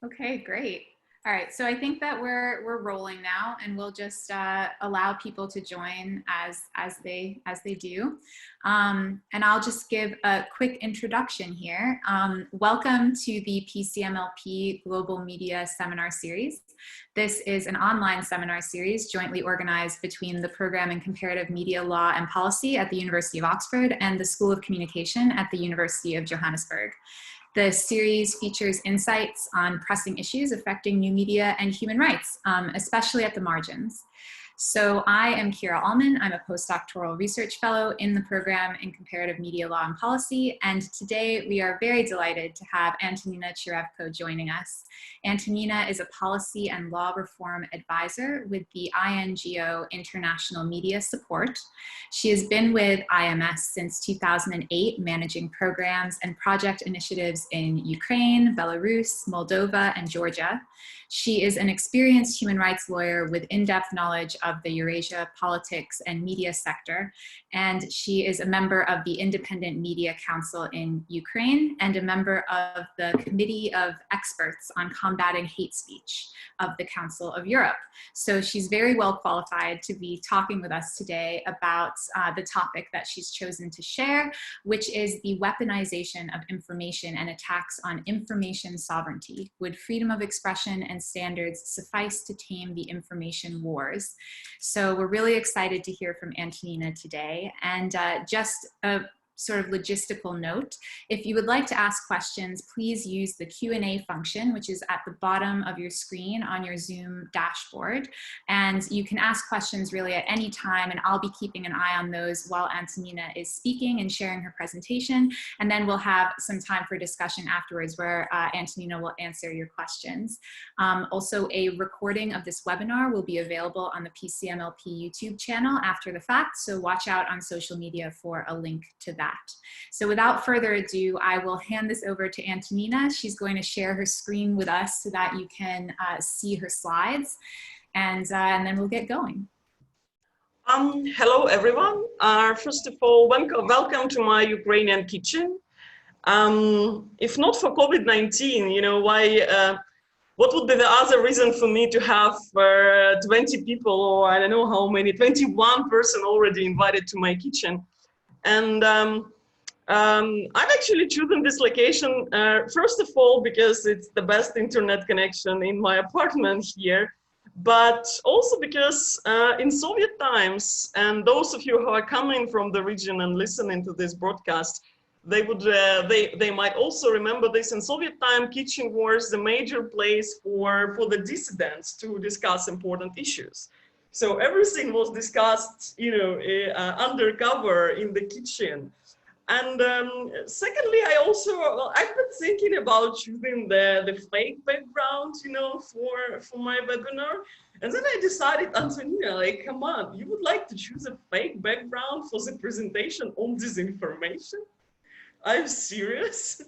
Okay, great. All right, so I think that we're rolling now, and we'll just allow people to join as they do. And I'll just give a quick introduction here. Welcome to the PCMLP Global Media Seminar Series. This is an online seminar series jointly organized between the Program in Comparative Media Law and Policy at the University of Oxford and the School of Communication at the University of Johannesburg. The series features insights on pressing issues affecting new media and human rights, especially at the margins. So I am Kira Allman. I'm a postdoctoral research fellow in the Program in Comparative Media Law and Policy. And today we are very delighted to have Antonina Cherevko joining us. Antonina is a policy and law reform advisor with the INGO International Media Support. She has been with IMS since 2008, managing programs and project initiatives in Ukraine, Belarus, Moldova, and Georgia. She is an experienced human rights lawyer with in-depth knowledge of the Eurasia politics and media sector, and she is a member of the Independent Media Council in Ukraine and a member of the Committee of Experts on Combating Hate Speech of the Council of Europe. So she's very well qualified to be talking with us today about the topic that she's chosen to share, which is the weaponization of information and attacks on information sovereignty. Would freedom of expression and standards suffice to tame the information wars? So we're really excited to hear from Antonina today. And just a sort of logistical note, if you would like to ask questions, please use the Q&A function, which is at the bottom of your screen on your Zoom dashboard. And you can ask questions really at any time, and I'll be keeping an eye on those while Antonina is speaking and sharing her presentation. And then we'll have some time for discussion afterwards where Antonina will answer your questions. Also, a recording of this webinar will be available on the PCMLP YouTube channel after the fact, so watch out on social media for a link to that. So without further ado, I will hand this over to Antonina. She's going to share her screen with us so that you can see her slides, and then we'll get going. Hello, everyone. First of all, welcome to my Ukrainian kitchen. If not for COVID-19, you know, what would be the other reason for me to have 20 people, or I don't know how many, 21 person already invited to my kitchen? And I've actually chosen this location, first of all, because it's the best internet connection in my apartment here, but also because in Soviet times, and those of you who are coming from the region and listening to this broadcast, they might also remember this. In Soviet time, kitchen was the major place for the dissidents to discuss important issues. So everything was discussed, you know, undercover in the kitchen. And secondly, I've been thinking about choosing the fake background, you know, for my webinar. And then I decided, Antonina, like, come on, you would like to choose a fake background for the presentation on disinformation? I'm serious.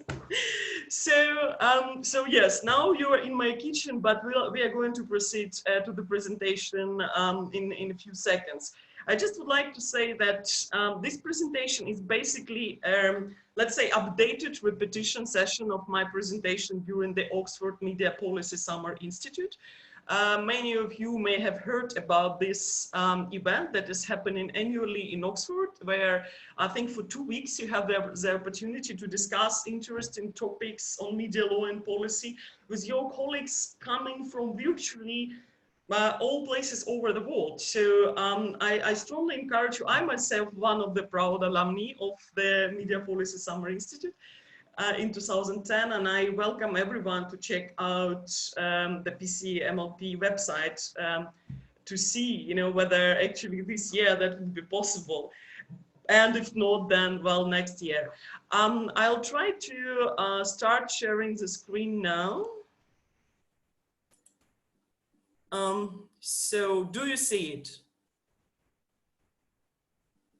So yes, now you are in my kitchen, but we are going to proceed to the presentation in a few seconds. I just would like to say that this presentation is basically, let's say, updated repetition session of my presentation during the Oxford Media Policy Summer Institute. Many of you may have heard about this event that is happening annually in Oxford, where I think for 2 weeks you have the opportunity to discuss interesting topics on media law and policy with your colleagues coming from virtually all places over the world. So I strongly encourage you. I myself, one of the proud alumni of the Media Policy Summer Institute in 2010, and I welcome everyone to check out the PCMLP website to see, you know, whether actually this year that would be possible. And if not, then, well, next year. I'll try to start sharing the screen now. So do you see it?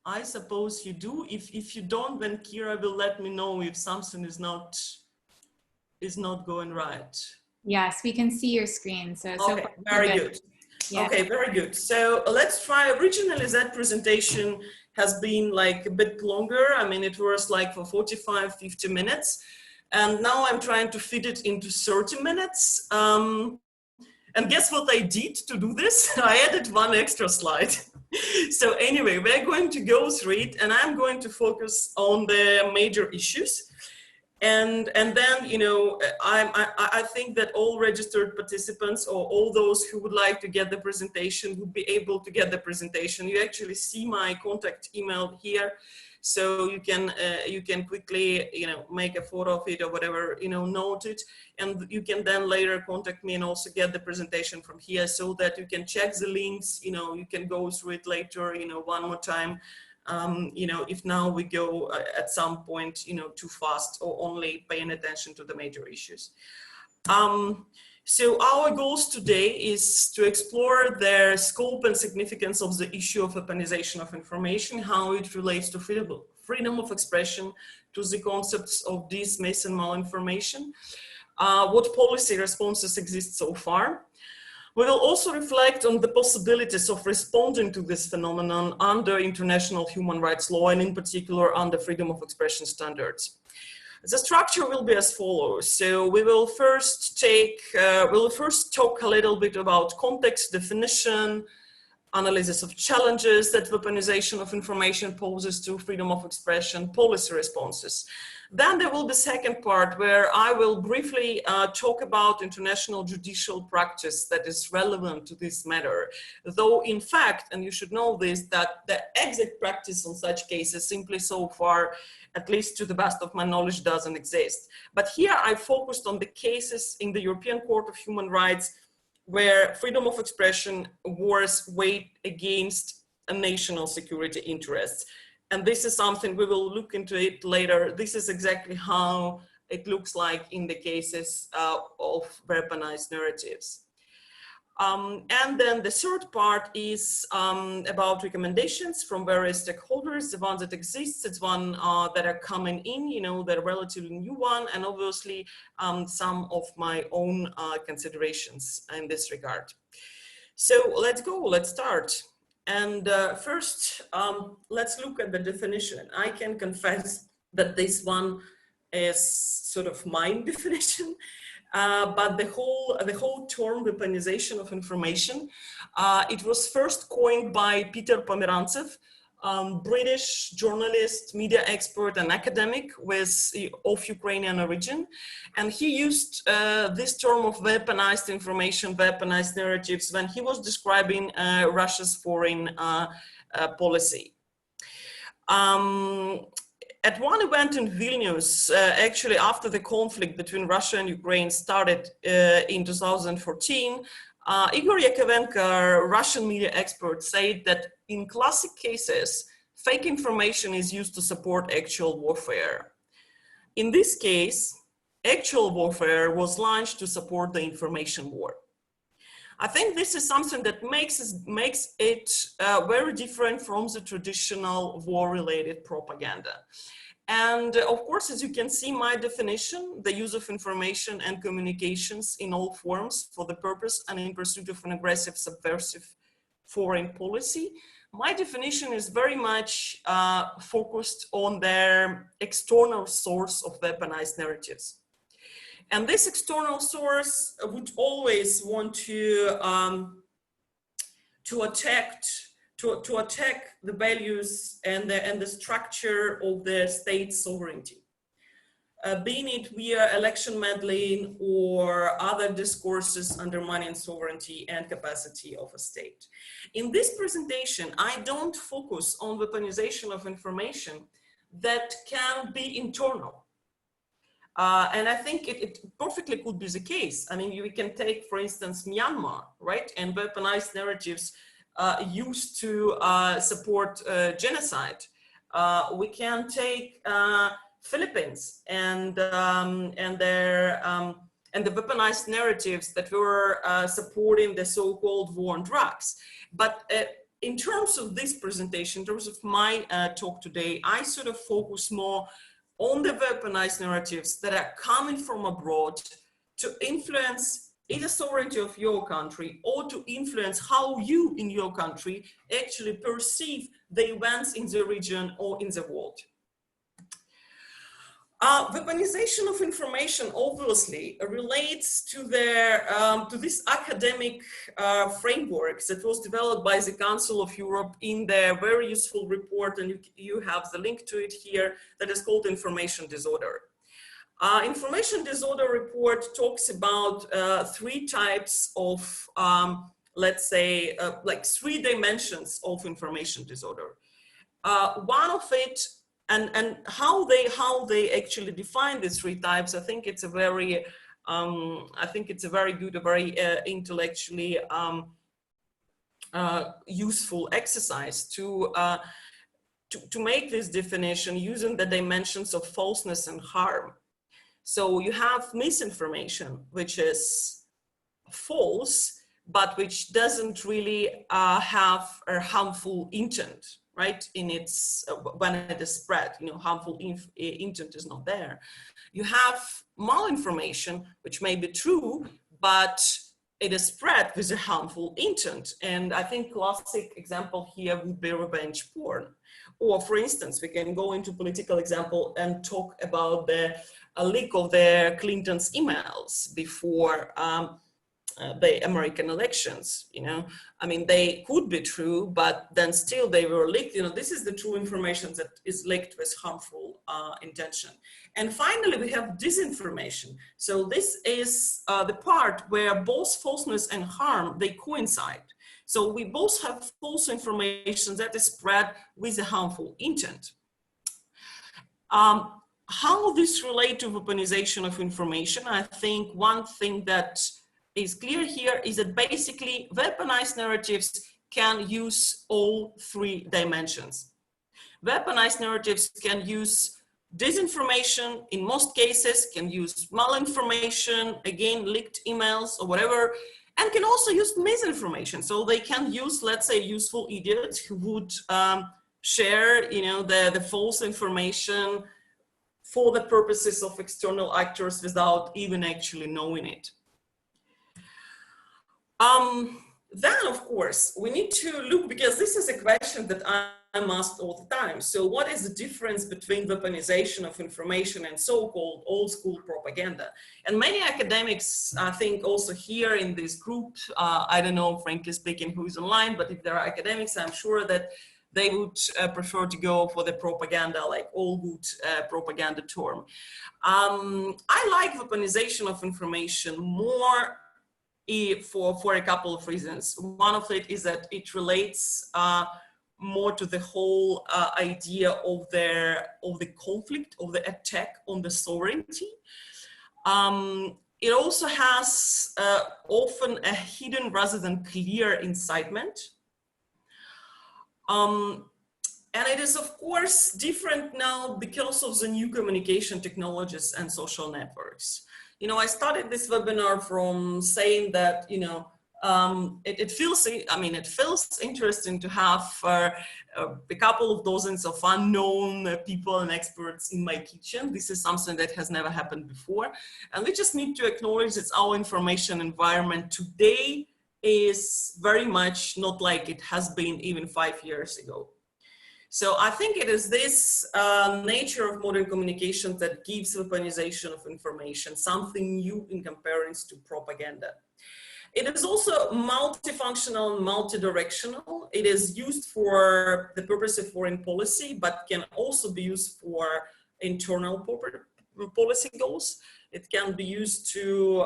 I suppose you do. If you don't, then Kira will let me know if something is not going right. Yes, we can see your screen. So okay, very good. Yeah. Okay, very good. So let's try. Originally, that presentation has been like a bit longer. I mean, it was like for 45, 50 minutes. And now I'm trying to fit it into 30 minutes. And guess what I did to do this? I added one extra slide. So anyway, we're going to go through it, and I'm going to focus on the major issues. And then, you know, I think that all registered participants or all those who would like to get the presentation would be able to get the presentation. You actually see my contact email here. So you can quickly, you know, make a photo of it or whatever, you know, note it, and you can then later contact me and also get the presentation from here so that you can check the links, you know, you can go through it later, you know, one more time. You know, if now we go at some point, you know, too fast or only paying attention to the major issues. So our goals today is to explore the scope and significance of the issue of weaponization of information, how it relates to freedom of expression, to the concepts of dismiss and malinformation, what policy responses exist so far. We will also reflect on the possibilities of responding to this phenomenon under international human rights law, and in particular under freedom of expression standards. The structure will be as follows. So we will first talk a little bit about context, definition, analysis of challenges that weaponization of information poses to freedom of expression, policy responses. Then there will be a second part where I will briefly talk about international judicial practice that is relevant to this matter. Though in fact, and you should know this, that the exact practice on such cases simply so far, at least to the best of my knowledge, doesn't exist. But here I focused on the cases in the European Court of Human Rights where freedom of expression was weighed against a national security interests. And this is something we will look into it later. This is exactly how it looks like in the cases of weaponized narratives. And then the third part is about recommendations from various stakeholders, the ones that exist, it's one that are coming in, you know, that are relatively new one, and obviously some of my own considerations in this regard. So let's go, let's start. And first, let's look at the definition. I can confess that this one is sort of my definition. But the whole term weaponization of information, it was first coined by Peter Pomerantsev, British journalist, media expert, and academic of Ukrainian origin. And he used this term of weaponized information, weaponized narratives, when he was describing Russia's foreign policy. At one event in Vilnius, actually after the conflict between Russia and Ukraine started in 2014, Igor Yakovenko, a Russian media expert, said that in classic cases, fake information is used to support actual warfare. In this case, actual warfare was launched to support the information war. I think this is something that makes it very different from the traditional war-related propaganda. And of course, as you can see, my definition, the use of information and communications in all forms for the purpose and in pursuit of an aggressive, subversive foreign policy, my definition is very much focused on their external source of weaponized narratives. And this external source would always want to attack the values and the structure of the state sovereignty, being it via election meddling or other discourses undermining sovereignty and capacity of a state. In this presentation, I don't focus on weaponization of information that can be internal. And I think it perfectly could be the case. I mean, we can take, for instance, Myanmar, right? And weaponized narratives used to support genocide. We can take Philippines and the weaponized narratives that were supporting the so-called war on drugs. But in terms of this presentation, in terms of my talk today, I sort of focus more on the weaponized narratives that are coming from abroad to influence either sovereignty of your country or to influence how you in your country actually perceive the events in the region or in the world. Weaponization of information obviously relates to this academic framework that was developed by the Council of Europe in their very useful report, and you have the link to it here, that is called Information Disorder. Information Disorder report talks about three types of, let's say, like 3 dimensions of information disorder. One of it, and how they actually define these 3 types, I think it's a very good, a very intellectually useful exercise to make this definition using the dimensions of falseness and harm. So you have misinformation, which is false, but which doesn't really have a harmful intent, right? In its, when it is spread, you know, harmful intent is not there. You have malinformation, which may be true, but it is spread with a harmful intent. And I think classic example here would be revenge porn. Or for instance, we can go into political example and talk about a leak of the Clinton's emails before the American elections. You know, I mean, they could be true, but then still they were leaked. You know, this is the true information that is leaked with harmful intention. And finally, we have disinformation. So this is the part where both falseness and harm, they coincide. So we both have false information that is spread with a harmful intent. How this relate to weaponization of information? I think one thing that is clear here is that basically weaponized narratives can use all 3 dimensions. Weaponized narratives can use disinformation in most cases, can use malinformation, again, leaked emails or whatever, and can also use misinformation. So they can use, let's say, useful idiots who would share, you know, the false information for the purposes of external actors without even actually knowing it. Then, of course, we need to look, because this is a question that I'm asked all the time. So what is the difference between weaponization of information and so-called old school propaganda? And many academics, I think also here in this group, I don't know, frankly speaking, who is online, but if there are academics, I'm sure that they would prefer to go for the propaganda, like all good propaganda term. I like weaponization of information more for a couple of reasons. One of it is that it relates more to the whole idea of the conflict, of the attack on the sovereignty. It also has often a hidden rather than clear incitement. And it is, of course, different now because of the new communication technologies and social networks. You know, I started this webinar from saying that, you know, it feels interesting to have a couple of dozens of unknown people and experts in my kitchen. This is something that has never happened before. And we just need to acknowledge that our information environment today is very much not like it has been even 5 years ago. So I think it is this nature of modern communication that gives weaponization of information something new in comparison to propaganda. It is also multifunctional and multidirectional. It is used for the purpose of foreign policy, but can also be used for internal policy goals. It can be used to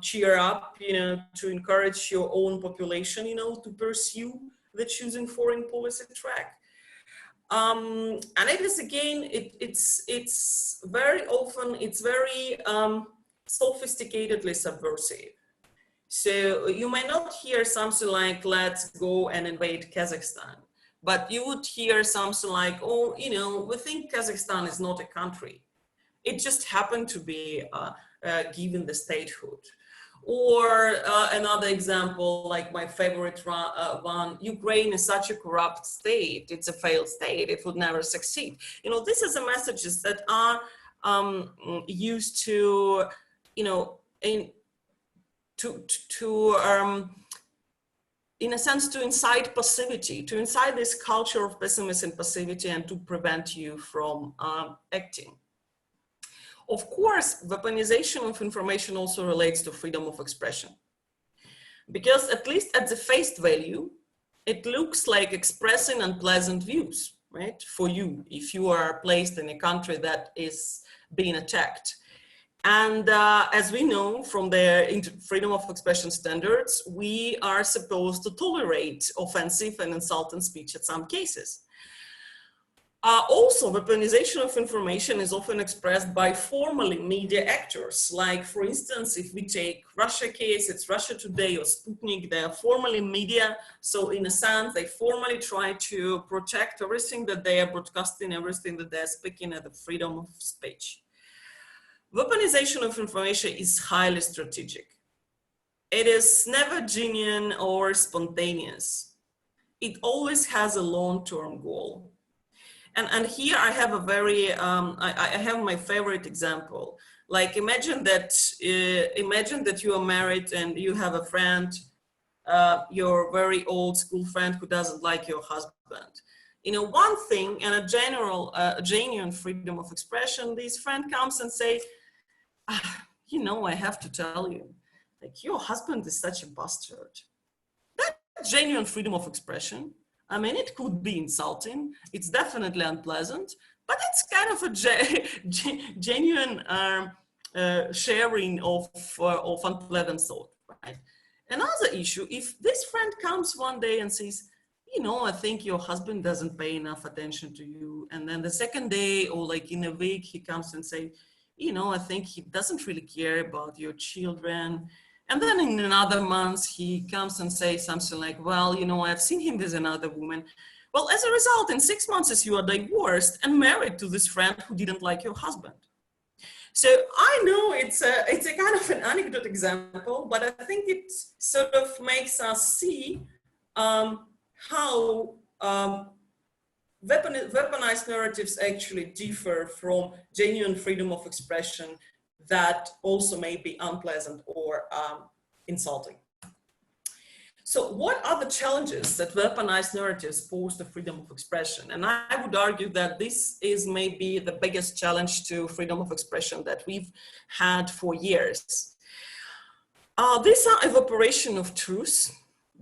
cheer up, you know, to encourage your own population, you know, to pursue the choosing foreign policy track. And it is, again, it's very often, it's very sophisticatedly subversive. So you may not hear something like, let's go and invade Kazakhstan, but you would hear something like, oh, you know, we think Kazakhstan is not a country. It just happened to be given the statehood. Or another example, like my favorite one, Ukraine is such a corrupt state, it's a failed state, it would never succeed. You know, these are the messages that are used to, you know, in a sense, to incite passivity, to incite this culture of pessimism and passivity, and to prevent you from acting. Of course, weaponization of information also relates to freedom of expression, because at least at the face value, it looks like expressing unpleasant views, right? For you, if you are placed in a country that is being attacked. And as we know from the freedom of expression standards, we are supposed to tolerate offensive and insulting speech in some cases. Also, weaponization of information is often expressed by formally media actors. Like, for instance, if we take Russia case, it's Russia Today or Sputnik, they are formally media. So in a sense, they formally try to protect everything that they are broadcasting, everything that they're speaking, at the freedom of speech. Weaponization of information is highly strategic. It is never genuine or spontaneous. It always has a long-term goal. And here I have a very, I have my favorite example. Like, imagine that you are married and you have a friend, your very old school friend who doesn't like your husband. You know, one thing, and a genuine freedom of expression, this friend comes and say, you know, I have to tell you, like, your husband is such a bastard. That's genuine freedom of expression. I mean, it could be insulting. It's definitely unpleasant, but it's kind of a genuine sharing of unpleasant thought, right? Another issue, if this friend comes one day and says, you know, I think your husband doesn't pay enough attention to you. And then the second day, or like in a week, he comes and say, you know, I think he doesn't really care about your children. And then in another month, he comes and says something like, well, you know, I've seen him with another woman. Well, as a result, in 6 months, you are divorced and married to this friend who didn't like your husband. So I know it's a kind of an anecdote example, but I think it sort of makes us see how weaponized narratives actually differ from genuine freedom of expression that also may be unpleasant or insulting. So what are the challenges that weaponized narratives pose to freedom of expression? And I would argue that this is maybe the biggest challenge to freedom of expression that we've had for years. These are evaporation of truth,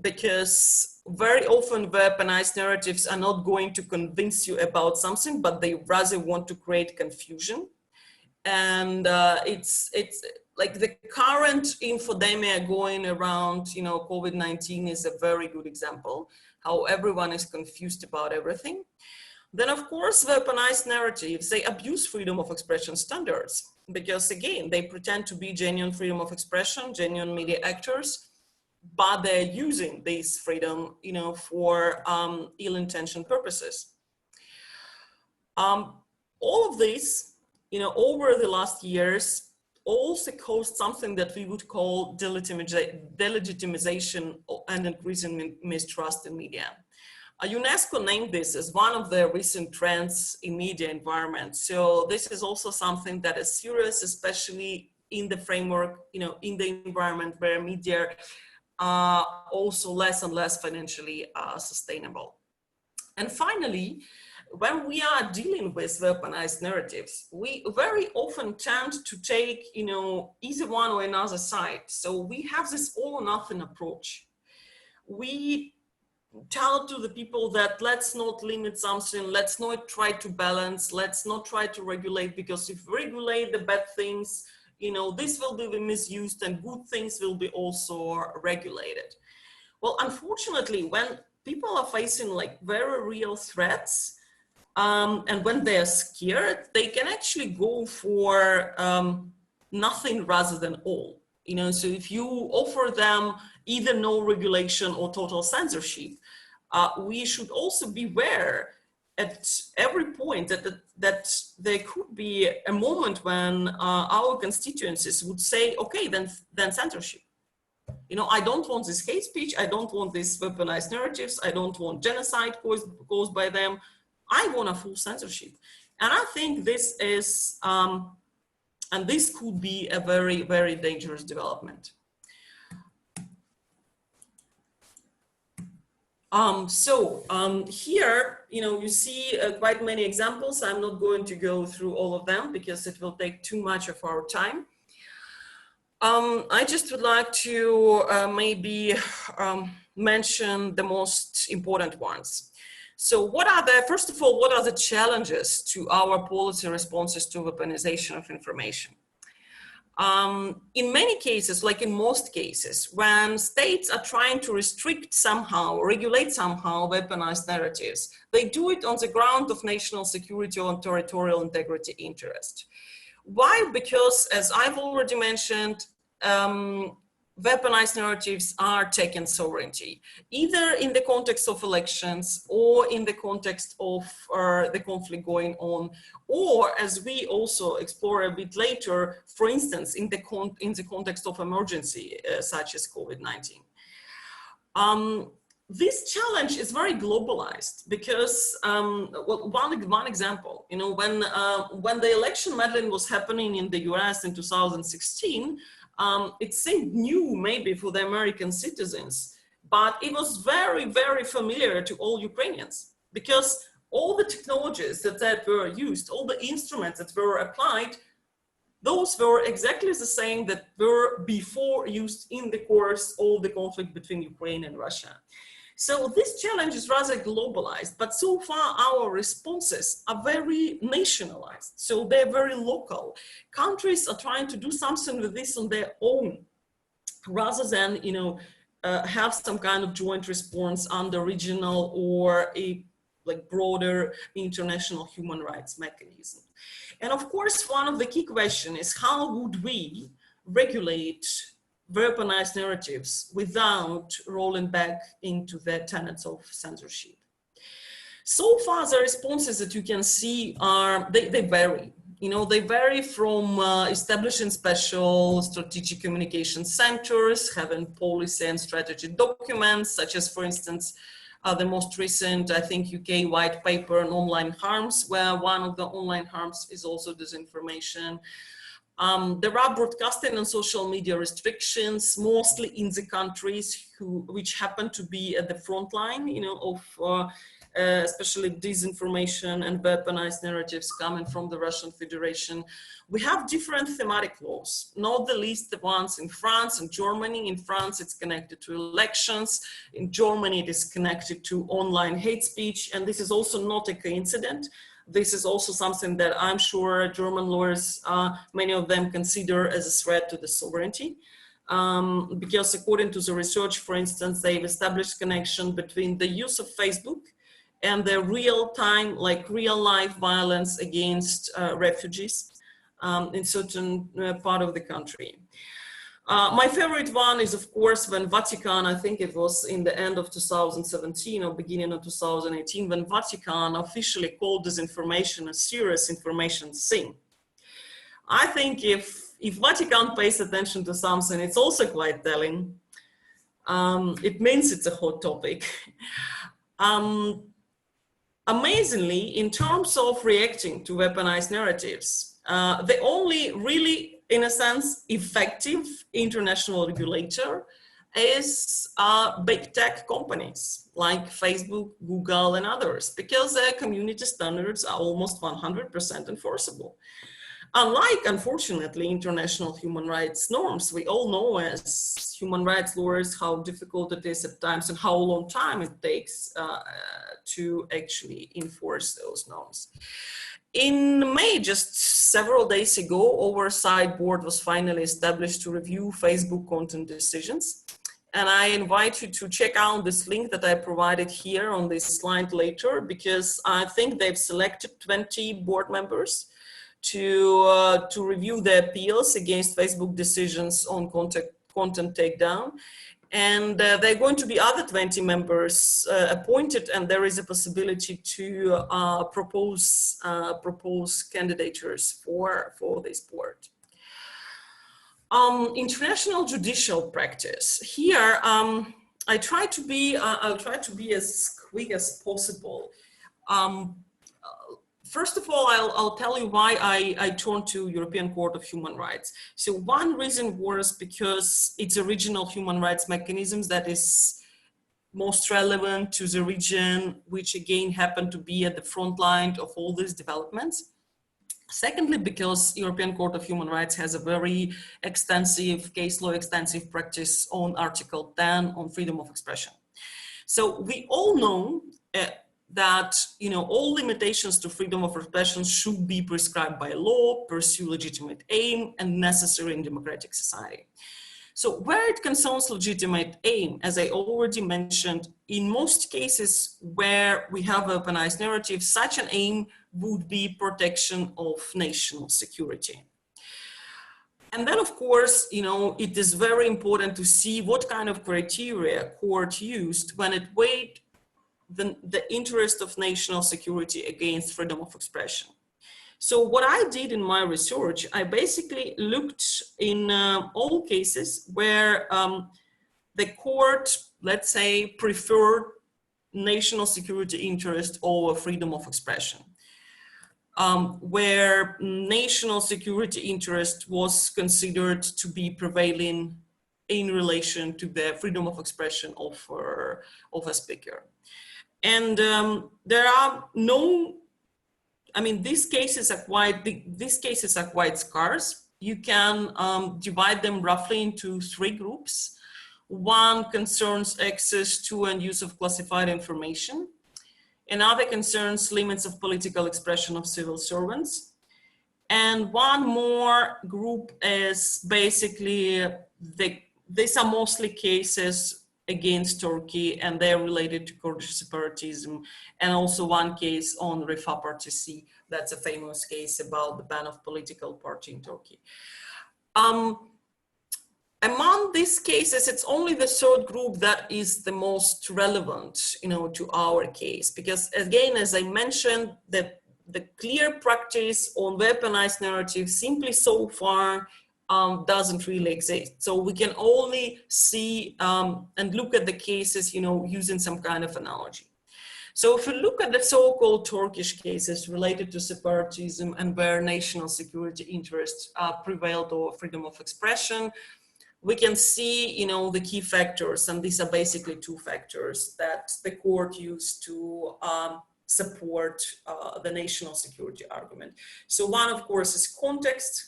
because very often weaponized narratives are not going to convince you about something, but they rather want to create confusion. And it's like the current infodemia going around, you know, COVID-19 is a very good example, how everyone is confused about everything. Then, of course, weaponized narratives, they abuse freedom of expression standards, because again, they pretend to be genuine freedom of expression, genuine media actors, but they're using this freedom, you know, for ill-intentioned purposes. All of this, you know, over the last years, also caused something that we would call delegitimization and increasing mistrust in media. UNESCO named this as one of the recent trends in media environment. So this is also something that is serious, especially in the framework, you know, in the environment where media are also less and less financially sustainable. And finally, when we are dealing with weaponized narratives, we very often tend to take, you know, either one or another side. So we have this all or nothing approach. We tell to the people that let's not limit something, let's not try to balance, let's not try to regulate, because if we regulate the bad things, you know, this will be misused and good things will be also regulated. Well, unfortunately, when people are facing like very real threats, and when they're scared, they can actually go for nothing rather than all. You know, so if you offer them either no regulation or total censorship, we should also be aware at every point that there could be a moment when our constituencies would say, okay, then censorship. You know, I don't want this hate speech, I don't want these weaponized narratives, I don't want genocide caused by them, I want a full censorship. And I think this is, and this could be a very, very dangerous development. Here, you see quite many examples. I'm not going to go through all of them because it will take too much of our time. I just would like to maybe mention the most important ones. So first of all, what are the challenges to our policy responses to weaponization of information? In many cases, like in most cases, when states are trying to restrict somehow, regulate somehow weaponized narratives, they do it on the ground of national security or territorial integrity interest. Why? Because, as I've already mentioned, weaponized narratives are taking sovereignty, either in the context of elections or in the context of the conflict going on, or as we also explore a bit later, for instance, in the context of emergency such as COVID-19. This challenge is very globalized because one example, when the election meddling was happening in the US in 2016, it seemed new maybe for the American citizens, but it was very, very familiar to all Ukrainians because all the technologies that were used, all the instruments that were applied, those were exactly the same that were before used in the course of the conflict between Ukraine and Russia. So this challenge is rather globalized, but so far our responses are very nationalized. So they're very local. Countries are trying to do something with this on their own, rather than, have some kind of joint response under regional or a broader international human rights mechanism. And of course, one of the key questions is how would we regulate weaponized narratives without rolling back into the tenets of censorship. So far, the responses that you can see are, they vary. They vary from establishing special strategic communication centers, having policy and strategy documents, such as, for instance, the most recent, I think, UK white paper on online harms, where one of the online harms is also disinformation. There are broadcasting and social media restrictions, mostly in the countries which happen to be at the front line, of especially disinformation and weaponized narratives coming from the Russian Federation. We have different thematic laws, not the least the ones in France and Germany. In France, it's connected to elections. In Germany, it is connected to online hate speech. And this is also not a coincidence. This is also something that I'm sure German lawyers, many of them consider as a threat to the sovereignty. Because according to the research, for instance, they've established connection between the use of Facebook and the real-time, real life violence against refugees in certain part of the country. My favorite one is, of course, when Vatican, I think it was in the end of 2017 or beginning of 2018, when Vatican officially called disinformation a serious information sin. I think if Vatican pays attention to something, it's also quite telling. It means it's a hot topic. Amazingly, in terms of reacting to weaponized narratives, the only really, in a sense, effective international regulator is big tech companies like Facebook, Google, and others, because their community standards are almost 100% enforceable. Unlike, unfortunately, international human rights norms, we all know as human rights lawyers how difficult it is at times and how long time it takes to actually enforce those norms. In May, just several days ago, Oversight Board was finally established to review Facebook content decisions. And I invite you to check out this link that I provided here on this slide later, because I think they've selected 20 board members to review the appeals against Facebook decisions on content takedown. And there are going to be other 20 members appointed, and there is a possibility to propose candidatures for this board. International judicial practice. Here, I'll try to be as quick as possible. First of all, I'll tell you why I turned to European Court of Human Rights. So one reason was because it's a regional human rights mechanism that is most relevant to the region, which again happened to be at the front line of all these developments. Secondly, because European Court of Human Rights has a very extensive case law, extensive practice on Article 10 on freedom of expression. So we all know that all limitations to freedom of expression should be prescribed by law, pursue legitimate aim, and necessary in democratic society. So where it concerns legitimate aim, as I already mentioned, in most cases where we have weaponized narrative, such an aim would be protection of national security. And then, of course, it is very important to see what kind of criteria court used when it weighed the interest of national security against freedom of expression. So what I did in my research, I basically looked in all cases where the court, let's say, preferred national security interest over freedom of expression, where national security interest was considered to be prevailing in relation to the freedom of expression of a speaker. And there are no, these cases are quite scarce. You can divide them roughly into 3 groups. One concerns access to and use of classified information. Another concerns limits of political expression of civil servants. And one more group is basically, these are mostly cases against Turkey, and they're related to Kurdish separatism, and also one case on Refah Partisi. That's a famous case about the ban of political party in Turkey. Among these cases, it's only the 3rd group that is the most relevant, to our case, because again, as I mentioned, that the clear practice on weaponized narrative simply so far doesn't really exist. So we can only see and look at the cases, using some kind of analogy. So if we look at the so-called Turkish cases related to separatism and where national security interests prevailed over freedom of expression, we can see, the key factors, and these are basically 2 factors that the court used to support the national security argument. So one, of course, is context.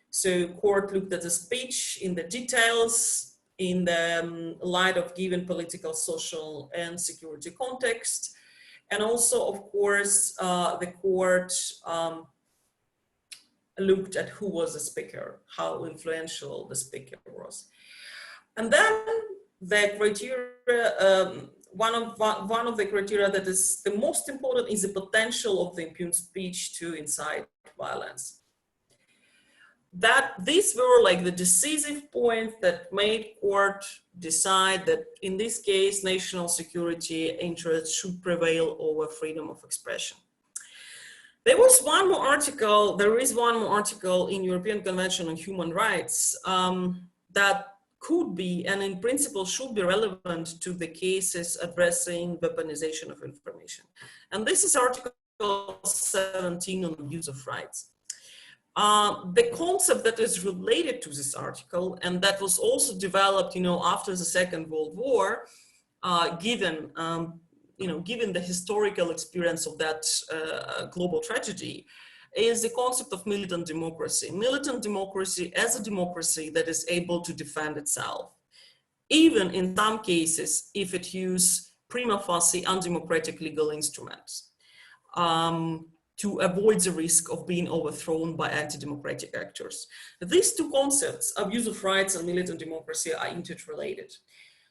So court looked at the speech in the details in the light of given political, social, and security context. And also, of course, the court looked at who was the speaker, how influential the speaker was. And then the criteria, one of the criteria that is the most important is the potential of the impugned speech to incite violence. That these were like the decisive points that made court decide that in this case, national security interests should prevail over freedom of expression. There is one more article in European Convention on Human Rights that could be, and in principle should be relevant to the cases addressing weaponization of information. And this is Article 17 on abuse of rights. The concept that is related to this article, and that was also developed, after the Second World War, given the historical experience of that global tragedy, is the concept of militant democracy. Militant democracy as a democracy that is able to defend itself, even in some cases, if it uses prima facie undemocratic legal instruments. To avoid the risk of being overthrown by anti-democratic actors. These 2 concepts, abuse of rights and militant democracy, are interrelated.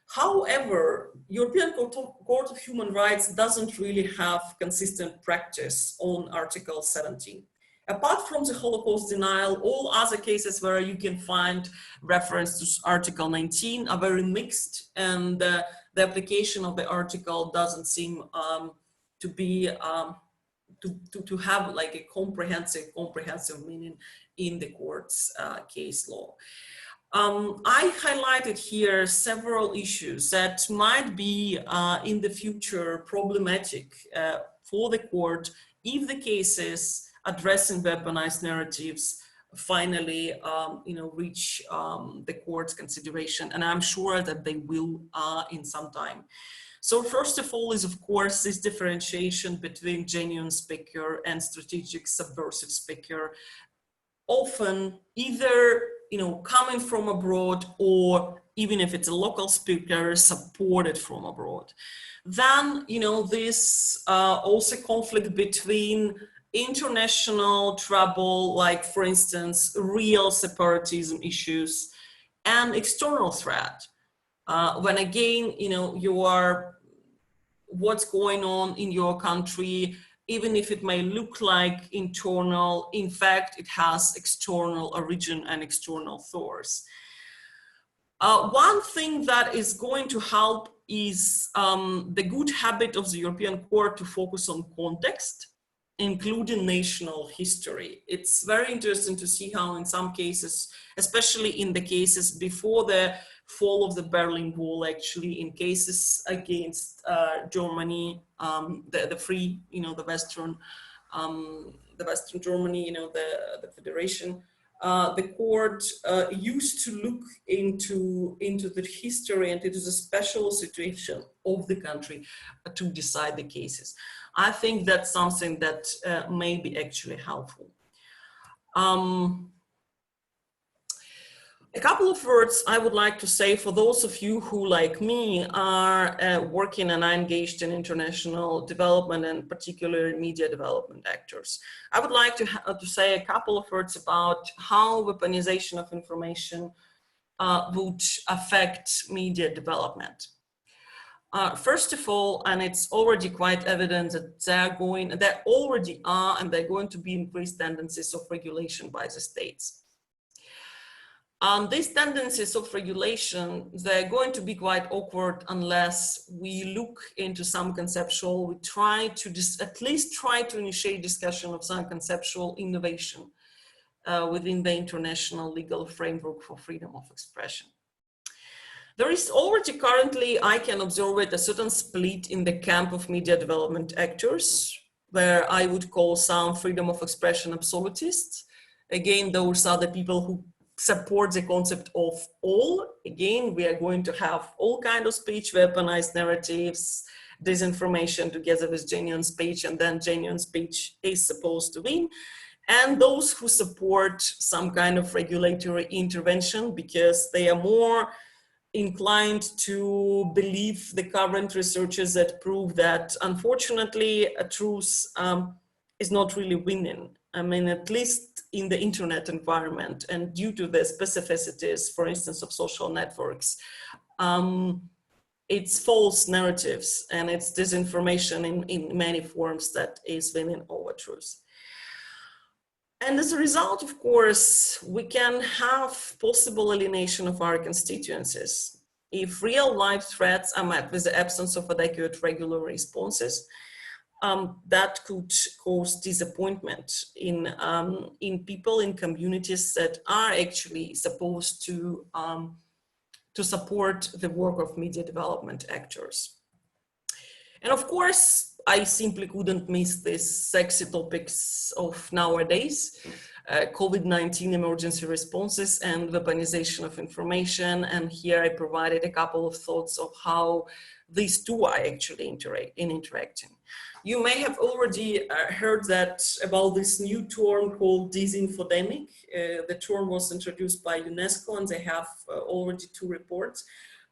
However, European Court of Human Rights doesn't really have consistent practice on Article 17. Apart from the Holocaust denial, all other cases where you can find reference to Article 19 are very mixed, and the application of the article doesn't seem to be to have like a comprehensive meaning in the court's case law. I highlighted here several issues that might be in the future problematic for the court if the cases addressing weaponized narratives finally reach the court's consideration, and I'm sure that they will in some time. So first of all is, of course, this differentiation between genuine speaker and strategic subversive speaker, often either, coming from abroad, or even if it's a local speaker, supported from abroad. Then, this also conflict between international trouble, like for instance, real separatism issues, and external threat. When again, you are, what's going on in your country, even if it may look like internal, in fact, it has external origin and external source. One thing that is going to help is the good habit of the European Court to focus on context, including national history. It's very interesting to see how in some cases, especially in the cases before the fall of the Berlin Wall, actually in cases against Germany, the free, the Western Germany, the Federation, the court used to look into the history and into the special situation of the country to decide the cases. I think that's something that may be actually helpful. A couple of words I would like to say for those of you who, like me, are working and are engaged in international development and particularly media development actors. I would like to say a couple of words about how weaponization of information would affect media development. First of all, and it's already quite evident that there already are and they're going to be increased tendencies of regulation by the states. These tendencies of regulation, they're going to be quite awkward unless we look into some conceptual, we try to at least try to initiate discussion of some conceptual innovation within the international legal framework for freedom of expression. There is already currently, I can observe it, a certain split in the camp of media development actors, where I would call some freedom of expression absolutists. Again, those are the people who support the concept of all. Again, we are going to have all kinds of speech, weaponized narratives, disinformation together with genuine speech, and then genuine speech is supposed to win. And those who support some kind of regulatory intervention because they are more inclined to believe the current researches that prove that, unfortunately, a truth is not really winning. I mean, at least in the internet environment and due to the specificities, for instance, of social networks, it's false narratives and it's disinformation in many forms that is winning over truth. And as a result, of course, we can have possible alienation of our constituencies. If real life threats are met with the absence of adequate regular responses, that could cause disappointment in people, in communities that are actually supposed to support the work of media development actors. And of course, I simply couldn't miss these sexy topics of nowadays, COVID-19 emergency responses and weaponization of information. And here I provided a couple of thoughts of how these two are actually interacting. You may have already heard about this new term called disinfodemic. The term was introduced by UNESCO, and they have already 2 reports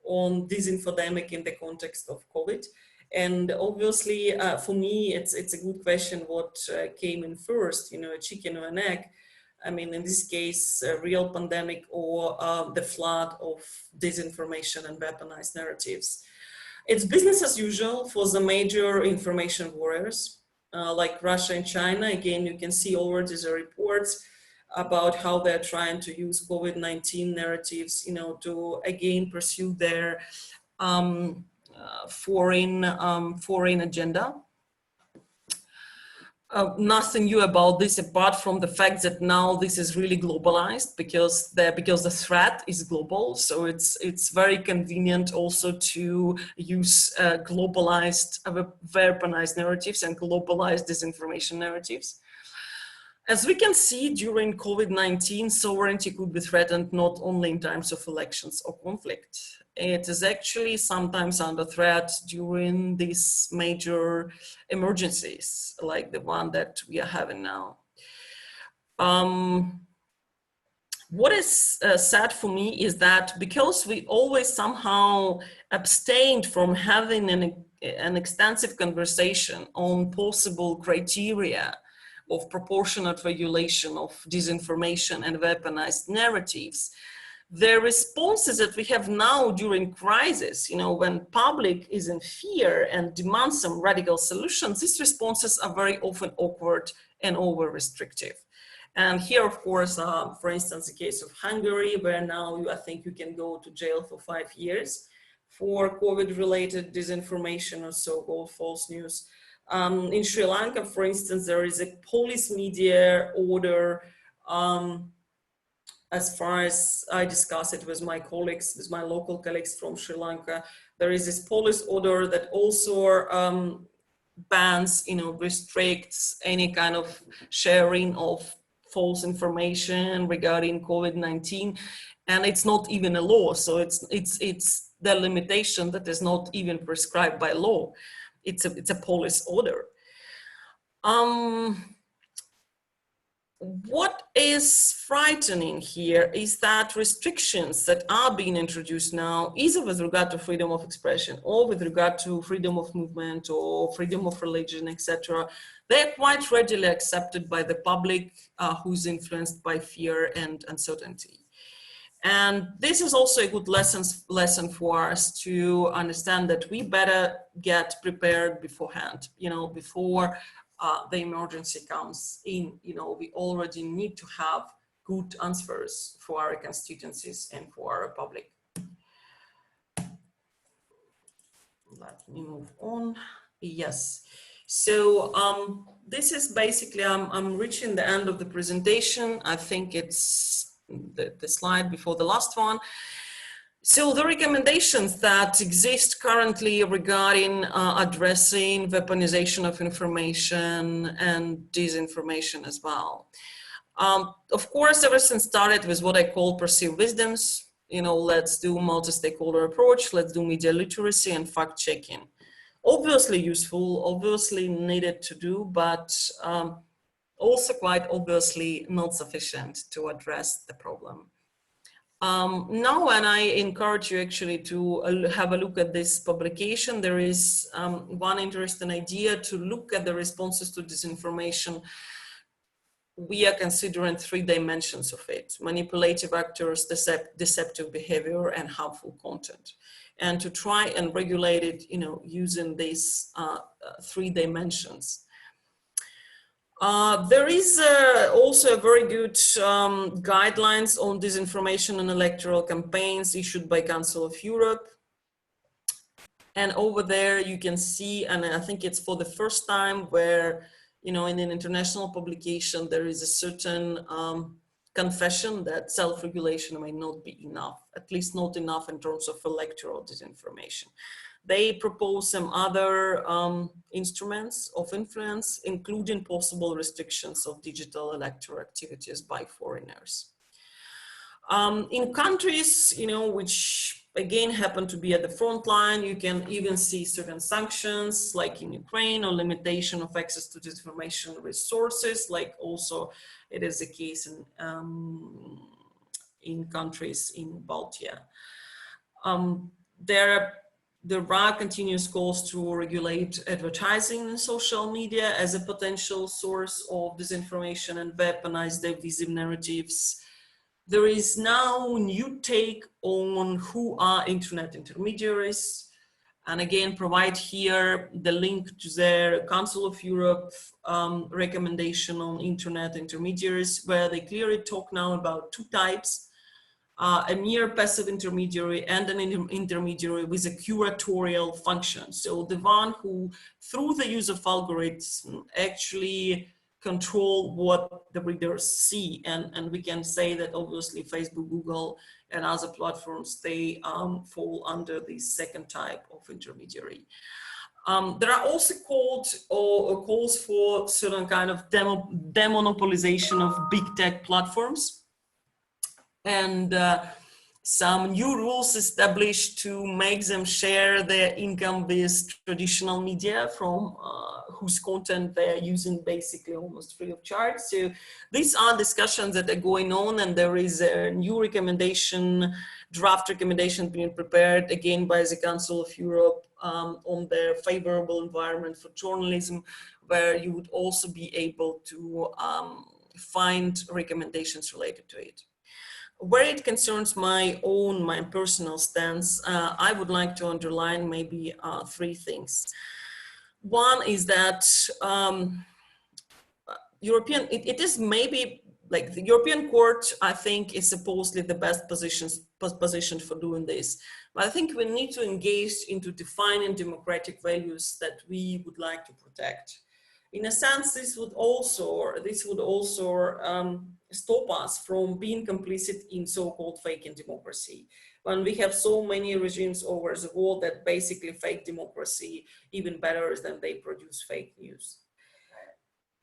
on disinfodemic in the context of COVID. And obviously, for me, it's a good question what came in first, a chicken or an egg. I mean, in this case, a real pandemic or the flood of disinformation and weaponized narratives. It's business as usual for the major information warriors, like Russia and China. Again, you can see already the reports about how they're trying to use COVID-19 narratives, to again pursue their foreign agenda. Nothing new about this apart from the fact that now this is really globalized because the threat is global. So it's very convenient also to use globalized weaponized narratives and globalized disinformation narratives. As we can see, during COVID-19, sovereignty could be threatened not only in times of elections or conflict. It is actually sometimes under threat during these major emergencies, like the one that we are having now. What is sad for me is that because we always somehow abstained from having an extensive conversation on possible criteria of proportionate regulation of disinformation and weaponized narratives, the responses that we have now during crisis, when public is in fear and demands some radical solutions, these responses are very often awkward and over-restrictive. And here, of course, for instance, the case of Hungary, where now I think you can go to jail for 5 years for COVID-related disinformation or so-called false news. In Sri Lanka, for instance, there is a police media order. As far as I discussed it with my colleagues, with my local colleagues from Sri Lanka, there is this police order that also bans, restricts any kind of sharing of false information regarding COVID-19, and it's not even a law. So it's the limitation that is not even prescribed by law. It's a police order. What is frightening here is that restrictions that are being introduced now, either with regard to freedom of expression or with regard to freedom of movement or freedom of religion, etc., they're quite readily accepted by the public who's influenced by fear and uncertainty. And this is also a good lesson for us to understand that we better get prepared beforehand, before the emergency comes in. We already need to have good answers for our constituencies and for our public. Let me move on. Yes. So this is basically, I'm reaching the end of the presentation. I think it's the slide before the last one. So the recommendations that exist currently regarding addressing weaponization of information and disinformation as well. Of course, everything started with what I call perceived wisdoms. Let's do multi-stakeholder approach, let's do media literacy and fact-checking. Obviously useful, obviously needed to do, but also quite obviously not sufficient to address the problem. Now, and I encourage you actually to have a look at this publication. There is one interesting idea to look at the responses to disinformation. We are considering 3 dimensions of it: manipulative actors, deceptive behavior, and harmful content. And to try and regulate it, using these 3 dimensions. There is also a very good guidelines on disinformation and electoral campaigns issued by Council of Europe. And over there you can see, and I think it's for the first time where, in an international publication, there is a certain confession that self-regulation may not be enough, at least not enough in terms of electoral disinformation. They propose some other instruments of influence, including possible restrictions of digital electoral activities by foreigners. In countries, which again happen to be at the front line, you can even see certain sanctions, like in Ukraine, or limitation of access to disinformation resources, like also it is the case in countries in Baltia. There are continuous calls to regulate advertising in social media as a potential source of disinformation and weaponize divisive narratives. There is now a new take on who are internet intermediaries, and again provide here the link to their Council of Europe recommendation on internet intermediaries, where they clearly talk now about 2 types. A mere passive intermediary and an intermediary with a curatorial function. So the one who, through the use of algorithms, actually control what the readers see. And we can say that obviously Facebook, Google, and other platforms, they fall under the second type of intermediary. There are also calls for certain kind of demonopolization of big tech platforms, and some new rules established to make them share their income with traditional media from whose content they are using basically almost free of charge. So these are discussions that are going on, and there is a new recommendation, draft recommendation being prepared again by the Council of Europe on their favorable environment for journalism, where you would also be able to find recommendations related to it. Where it concerns my personal stance, I would like to underline maybe three things. One is that it is maybe like the European Court, I think, is supposedly the best position for doing this. But I think we need to engage into defining democratic values that we would like to protect. In a sense, this would also stop us from being complicit in so-called fake democracy. When we have so many regimes over the world that basically fake democracy even better than they produce fake news.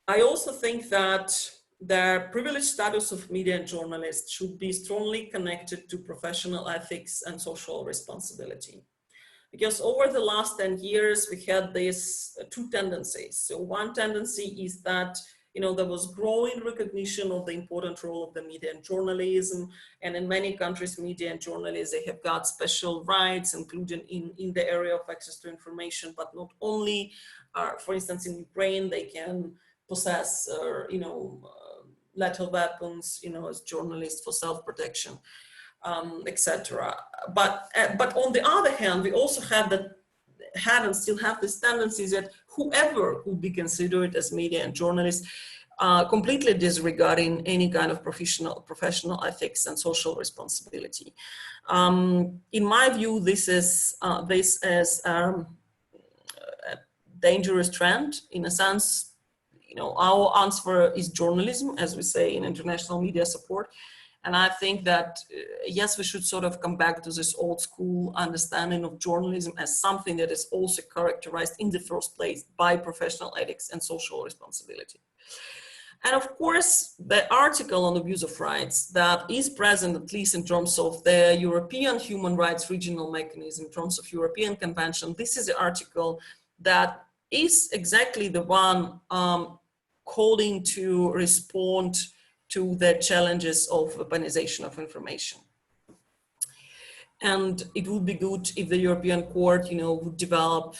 I also think that the privileged status of media and journalists should be strongly connected to professional ethics and social responsibility. Because over the last 10 years, we had these two tendencies. So one tendency is that there was growing recognition of the important role of the media and journalism. And in many countries, media and journalists, they have got special rights, including in the area of access to information, but not only. For instance, in Ukraine, they can possess, lethal weapons, as journalists for self-protection. Etc. But on the other hand, we also had and still have this tendency that whoever would be considered as media and journalists, completely disregarding any kind of professional ethics and social responsibility. In my view, this is a dangerous trend. In a sense, our answer is journalism, as we say in International Media Support. And I think that, yes, we should sort of come back to this old school understanding of journalism as something that is also characterized in the first place by professional ethics and social responsibility. And of course, the article on abuse of rights that is present, at least in terms of the European Human Rights Regional Mechanism, in terms of European Convention, this is the article that is exactly the one calling to respond to the challenges of weaponization of information. And it would be good if the European Court, would develop,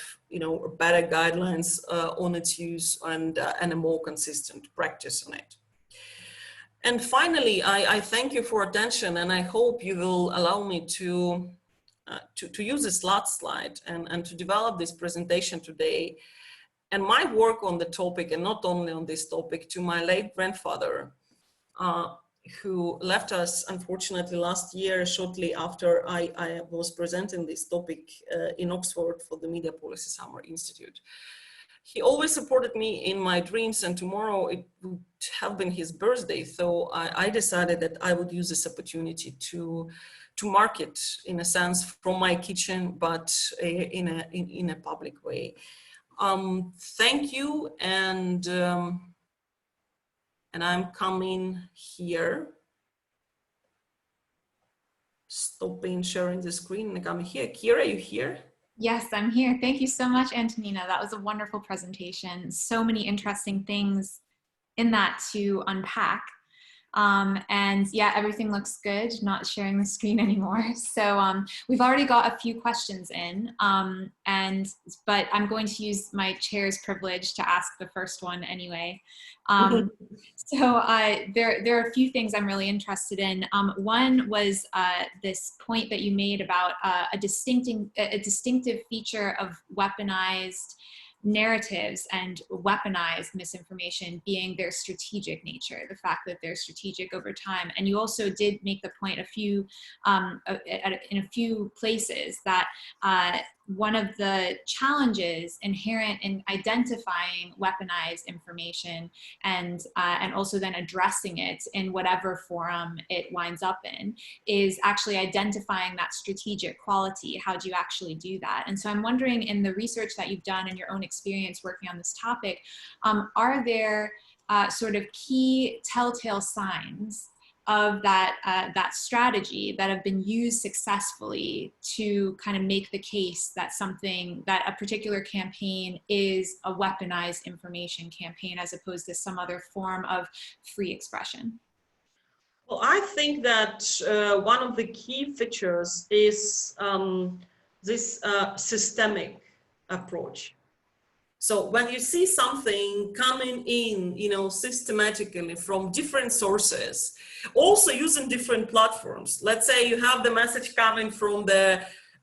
better guidelines on its use and a more consistent practice on it. And finally, I thank you for attention, and I hope you will allow me to use this last slide and to develop this presentation today. And my work on the topic, and not only on this topic, to my late grandfather, who left us, unfortunately, last year, shortly after I was presenting this topic in Oxford for the Media Policy Summer Institute. He always supported me in my dreams, and tomorrow it would have been his birthday, so I decided that I would use this opportunity to mark it, in a sense, from my kitchen, but in a public way. Thank you, and I'm coming here, stopping sharing the screen, and coming here. Kira, are you here? Yes, I'm here. Thank you so much, Antonina. That was a wonderful presentation. So many interesting things in that to unpack. And yeah, everything looks good, not sharing the screen anymore. So we've already got a few questions in, but I'm going to use my chair's privilege to ask the first one anyway. So there are a few things I'm really interested in. One was this point that you made about a distinctive feature of weaponized narratives and weaponized misinformation being their strategic nature, the fact that they're strategic over time. And you also did make the point in a few places that one of the challenges inherent in identifying weaponized information and also then addressing it in whatever forum it winds up in is actually identifying that strategic quality. How do you actually do that? And so I'm wondering, in the research that you've done and your own experience working on this topic, are there sort of key telltale signs of that, that strategy that have been used successfully to kind of make the case that that a particular campaign is a weaponized information campaign as opposed to some other form of free expression? Well, I think that one of the key features is this systemic approach. So when you see something coming in, systematically from different sources, also using different platforms. Let's say you have the message coming from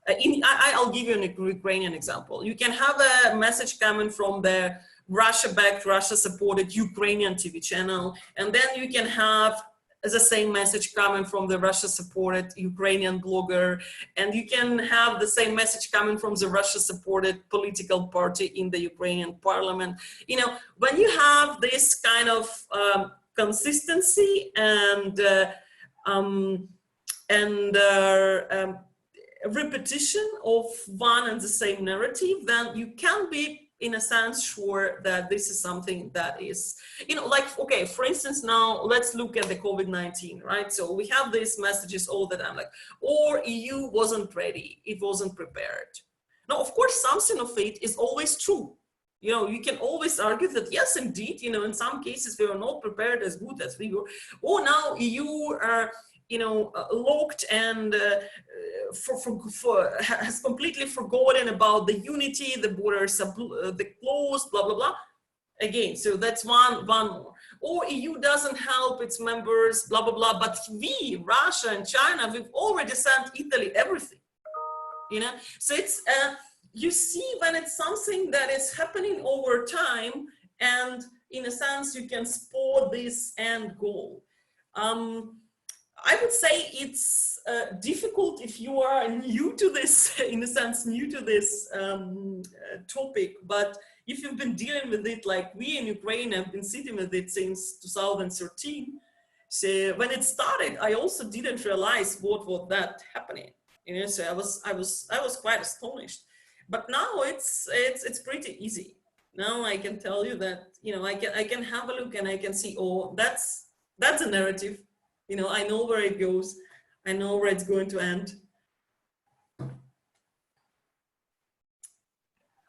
I'll give you an Ukrainian example. You can have a message coming from the Russia-backed, Russia-supported Ukrainian TV channel, and then you can have the same message coming from the Russia-supported Ukrainian blogger, and you can have the same message coming from the Russia-supported political party in the Ukrainian parliament. When you have this kind of consistency and repetition of one and the same narrative, then you can be, in a sense, sure that this is something that is, okay, for instance, now let's look at the COVID-19, right? So we have these messages all the time, like, or EU wasn't ready, it wasn't prepared. Now, of course, something of it is always true. You can always argue that, yes, indeed, in some cases we were not prepared as good as we were. Or now EU are, locked and has completely forgotten about the unity, the borders, the closed, blah, blah, blah. Again, so that's one more. Or EU doesn't help its members, blah, blah, blah. But we, Russia and China, we've already sent Italy everything. So it's, you see when it's something that is happening over time, and in a sense, you can spot this end goal. I would say it's difficult if you are new to this, in a sense, new to this topic, but if you've been dealing with it like we in Ukraine have been sitting with it since 2013, so when it started, I also didn't realize what was that happening. So I was quite astonished. But now it's pretty easy. Now I can tell you that, I can have a look and I can see, oh, that's a narrative. I know where it goes. I know where it's going to end.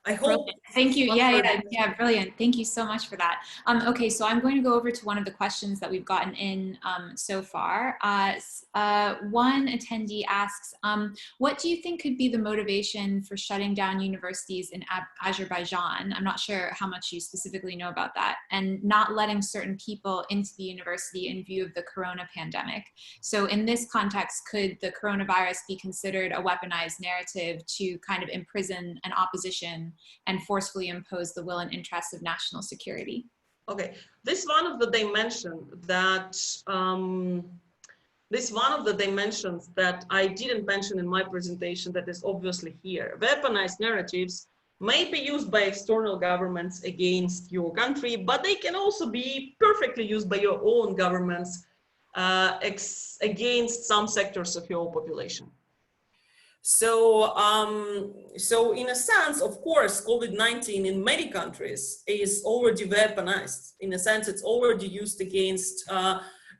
I hope. Brilliant. Thank you. Yeah, brilliant. Thank you so much for that. Okay, so I'm going to go over to one of the questions that we've gotten in so far. One attendee asks, what do you think could be the motivation for shutting down universities in Azerbaijan? I'm not sure how much you specifically know about that, and not letting certain people into the university in view of the corona pandemic. So in this context, could the coronavirus be considered a weaponized narrative to kind of imprison an opposition and forcefully impose the will and interests of national security? Okay, this is one of the dimensions that I didn't mention in my presentation that is obviously here. Weaponized narratives may be used by external governments against your country, but they can also be perfectly used by your own governments against some sectors of your population. So, so in a sense, of course, COVID-19 in many countries is already weaponized. In a sense, it's already used against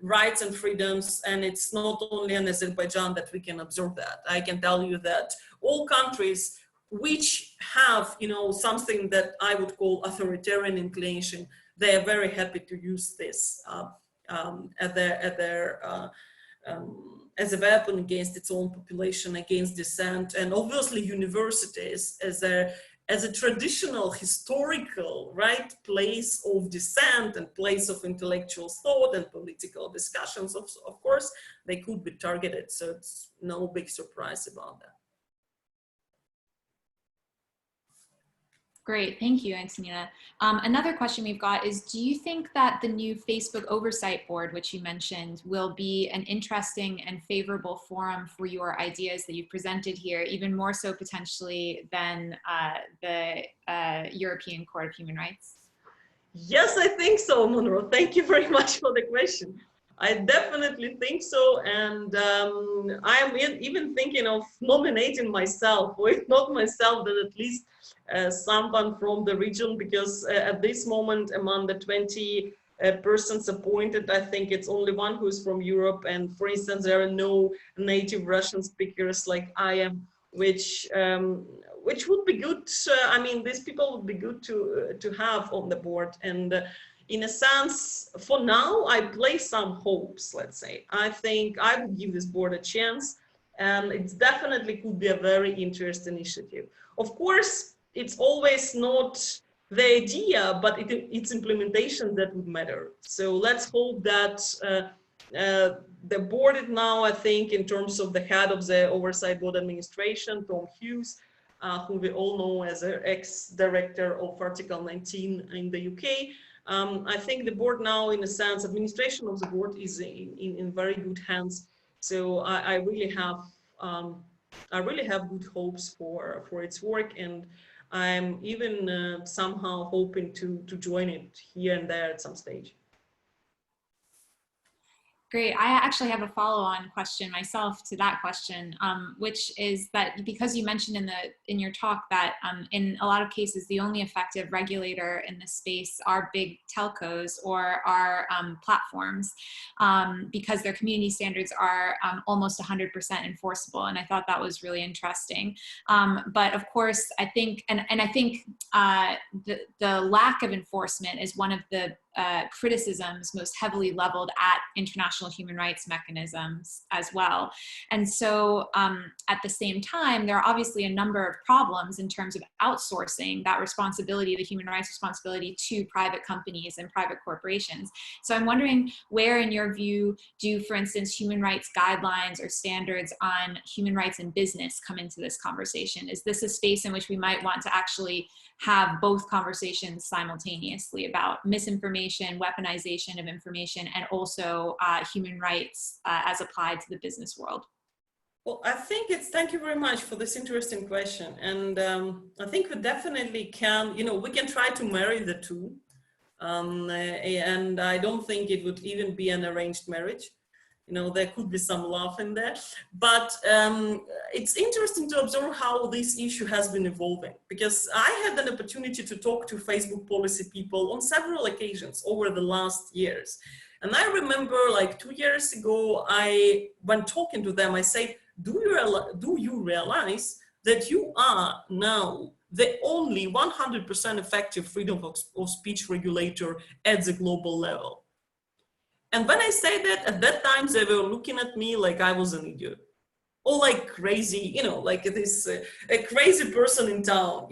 rights and freedoms, and it's not only in Azerbaijan that we can observe that. I can tell you that all countries which have, something that I would call authoritarian inclination, they are very happy to use this as a weapon against its own population, against dissent, and obviously universities as a traditional historical, right, place of dissent and place of intellectual thought and political discussions. Of course, they could be targeted, so it's no big surprise about that. Great, thank you, Antonina. Another question we've got is, do you think that the new Facebook Oversight Board, which you mentioned, will be an interesting and favorable forum for your ideas that you've presented here, even more so potentially than the European Court of Human Rights? Yes, I think so, Monroe. Thank you very much for the question. I definitely think so, and I am even thinking of nominating myself, or if not myself, then at least someone from the region, because at this moment, among the 20 persons appointed, I think it's only one who's from Europe, and for instance, there are no native Russian speakers like I am, which would be good. I mean, these people would be good to have on the board, and in a sense, for now, I place some hopes, let's say. I think I would give this board a chance, and it definitely could be a very interesting initiative. Of course, it's always not the idea, but its implementation that would matter. So let's hope that the board now, I think, in terms of the head of the Oversight Board Administration, Tom Hughes, who we all know as an ex-director of Article 19 in the UK, I think the board now, in a sense, administration of the board is in very good hands. So I really have good hopes for its work, and I'm even somehow hoping to join it here and there at some stage. Great. I actually have a follow-on question myself to that question, which is that because you mentioned in your talk that in a lot of cases the only effective regulator in this space are big telcos or are platforms, because their community standards are almost 100% enforceable, and I thought that was really interesting. But of course, I think, and I think the lack of enforcement is one of the criticisms most heavily leveled at international human rights mechanisms as well. And so at the same time, there are obviously a number of problems in terms of outsourcing that responsibility, the human rights responsibility, to private companies and private corporations. So I'm wondering where, in your view, do, for instance, human rights guidelines or standards on human rights in business come into this conversation? Is this a space in which we might want to actually have both conversations simultaneously about misinformation, weaponization of information, and also human rights as applied to the business world? Well, I think thank you very much for this interesting question. And I think we definitely can, we can try to marry the two. And I don't think it would even be an arranged marriage. There could be some love in there, but it's interesting to observe how this issue has been evolving, because I had an opportunity to talk to Facebook policy people on several occasions over the last years. And I remember, like 2 years ago, when talking to them, I said, do you realize that you are now the only 100% effective freedom of speech regulator at the global level? And when I say that, at that time, they were looking at me like I was an idiot, or like crazy, like this a crazy person in town,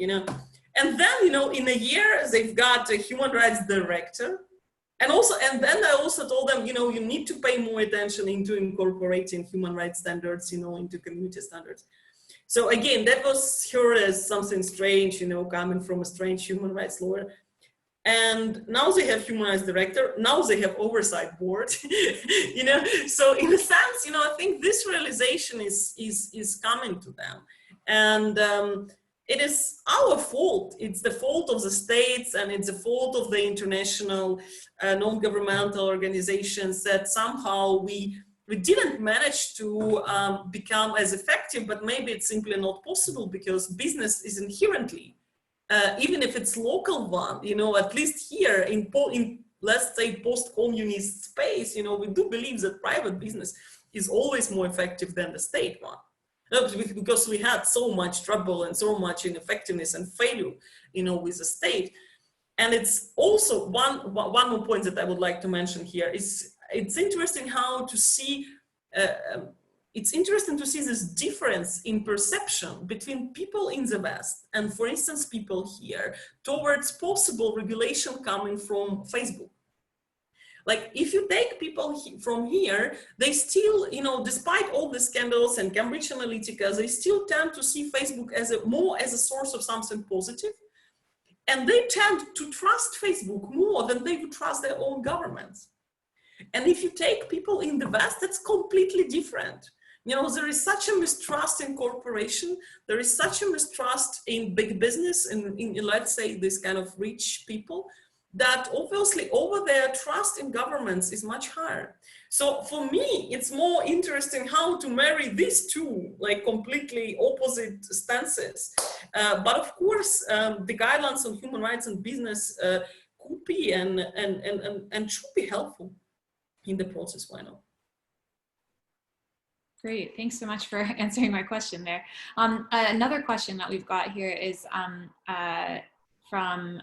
And then, in a year, they've got a human rights director. And then I also told them, you need to pay more attention into incorporating human rights standards, into community standards. So again, that was heard as something strange, coming from a strange human rights lawyer. And now they have human rights director, now they have oversight board, So in a sense, I think this realization is coming to them. And it is our fault. It's the fault of the states, and it's the fault of the international non-governmental organizations that somehow we didn't manage to become as effective, but maybe it's simply not possible because business is inherently, even if it's local one, at least here in let's say post-communist space, we do believe that private business is always more effective than the state one. Because we had so much trouble and so much ineffectiveness and failure, with the state. And it's also one more point that I would like to mention here is it's interesting how to see, it's interesting to see this difference in perception between people in the West and, for instance, people here towards possible regulation coming from Facebook. Like, if you take people from here, they still, despite all the scandals and Cambridge Analytica, they still tend to see Facebook as more as a source of something positive. And they tend to trust Facebook more than they would trust their own governments. And if you take people in the West, that's completely different. You know, there is such a mistrust in corporation. There is such a mistrust in big business, in let's say, this kind of rich people, that obviously over their trust in governments is much higher. So for me, it's more interesting how to marry these two, like completely opposite stances. But of course, the guidelines on human rights and business could be and should be helpful in the process. Why not? Great, thanks so much for answering my question there. Another question that we've got here is from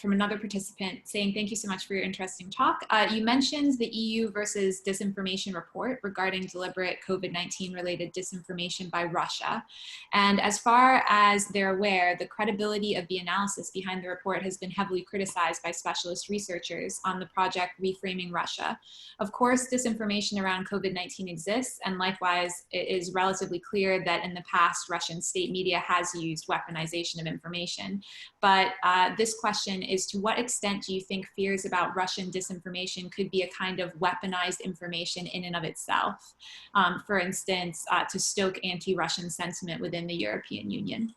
another participant saying, thank you so much for your interesting talk. You mentioned the EU versus disinformation report regarding deliberate COVID-19 related disinformation by Russia. And as far as they're aware, the credibility of the analysis behind the report has been heavily criticized by specialist researchers on the project Reframing Russia. Of course, disinformation around COVID-19 exists, and likewise, it is relatively clear that in the past, Russian state media has used weaponization of information. But this question is, to what extent do you think fears about Russian disinformation could be a kind of weaponized information in and of itself? For instance, to stoke anti-Russian sentiment within the European Union?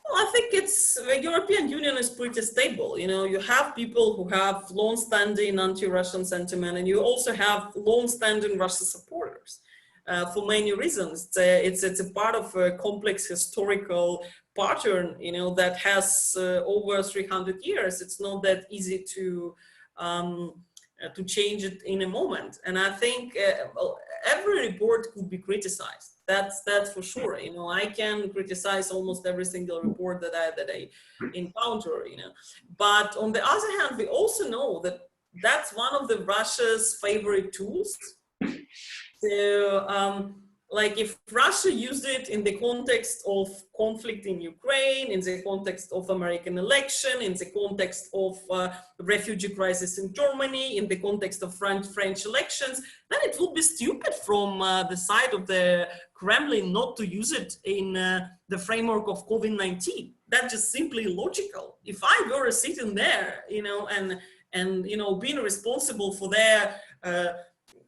Well, I think the European Union is pretty stable. You know, you have people who have long-standing anti-Russian sentiment, and you also have long-standing Russian supporters. For many reasons, it's a part of a complex historical pattern, you know, that has over 300 years. It's not that easy to change it in a moment. And I think every report could be criticized. That's for sure. You know, I can criticize almost every single report that I encounter. You know, but on the other hand, we also know that that's one of the Russia's favorite tools. So, like if Russia used it in the context of conflict in Ukraine, in the context of American election, in the context of refugee crisis in Germany, in the context of French elections, then it would be stupid from the side of the Kremlin not to use it in the framework of COVID-19. That's just simply logical. If I were sitting there, you know, and you know, being responsible for their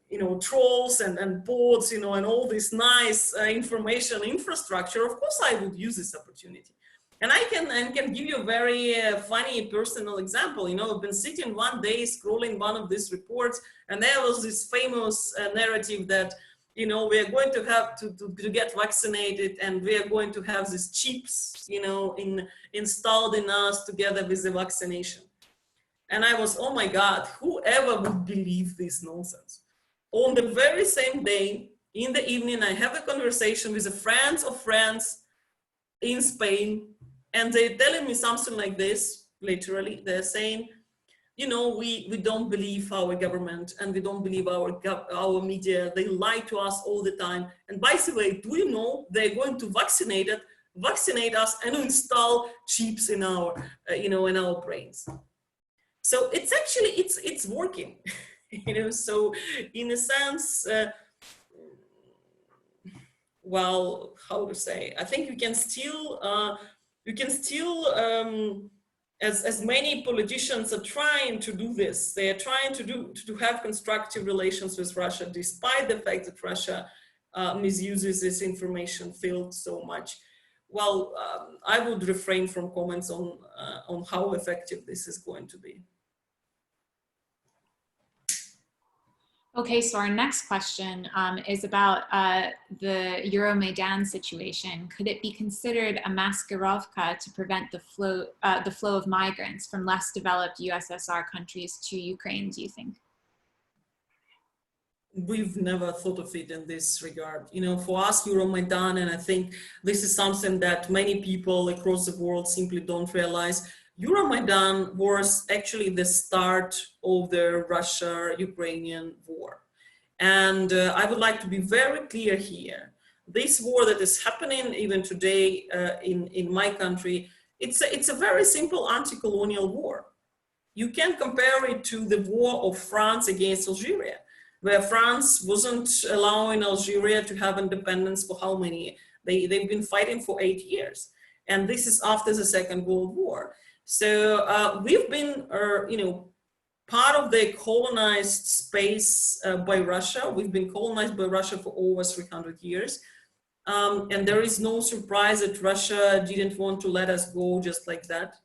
you know, trolls and bots, you know, and all this nice information infrastructure, of course I would use this opportunity. And I can give you a very funny personal example. You know, I've been sitting one day scrolling one of these reports, and there was this famous narrative that, you know, we are going to have to get vaccinated, and we are going to have these chips, you know, installed in us together with the vaccination. And I was, oh my God, whoever would believe this nonsense? On the very same day, in the evening, I have a conversation with a friend of friends in Spain, and they're telling me something like this, literally. They're saying, you know, we don't believe our government, and we don't believe our media. They lie to us all the time. And by the way, do you know they're going to vaccinate us and install chips in our, you know, in our brains. So it's actually, it's working. You know, so in a sense, well, how to say? I think you can still, as many politicians are trying to do this, they are trying to have constructive relations with Russia, despite the fact that Russia misuses this information field so much. Well, I would refrain from comments on how effective this is going to be. Okay, so our next question is about the EuroMaidan situation. Could it be considered a maskirovka to prevent the flow of migrants from less developed USSR countries to Ukraine, do you think? We've never thought of it in this regard. You know, for us, EuroMaidan, and I think this is something that many people across the world simply don't realize, EuroMaidan was actually the start of the Russia-Ukrainian war. And I would like to be very clear here. This war that is happening even today in my country, it's a very simple anti-colonial war. You can compare it to the war of France against Algeria, where France wasn't allowing Algeria to have independence for how many? They've been fighting for 8 years. And this is after the Second World War. So we've been, part of the colonized space by Russia. We've been colonized by Russia for over 300 years. And there is no surprise that Russia didn't want to let us go just like that.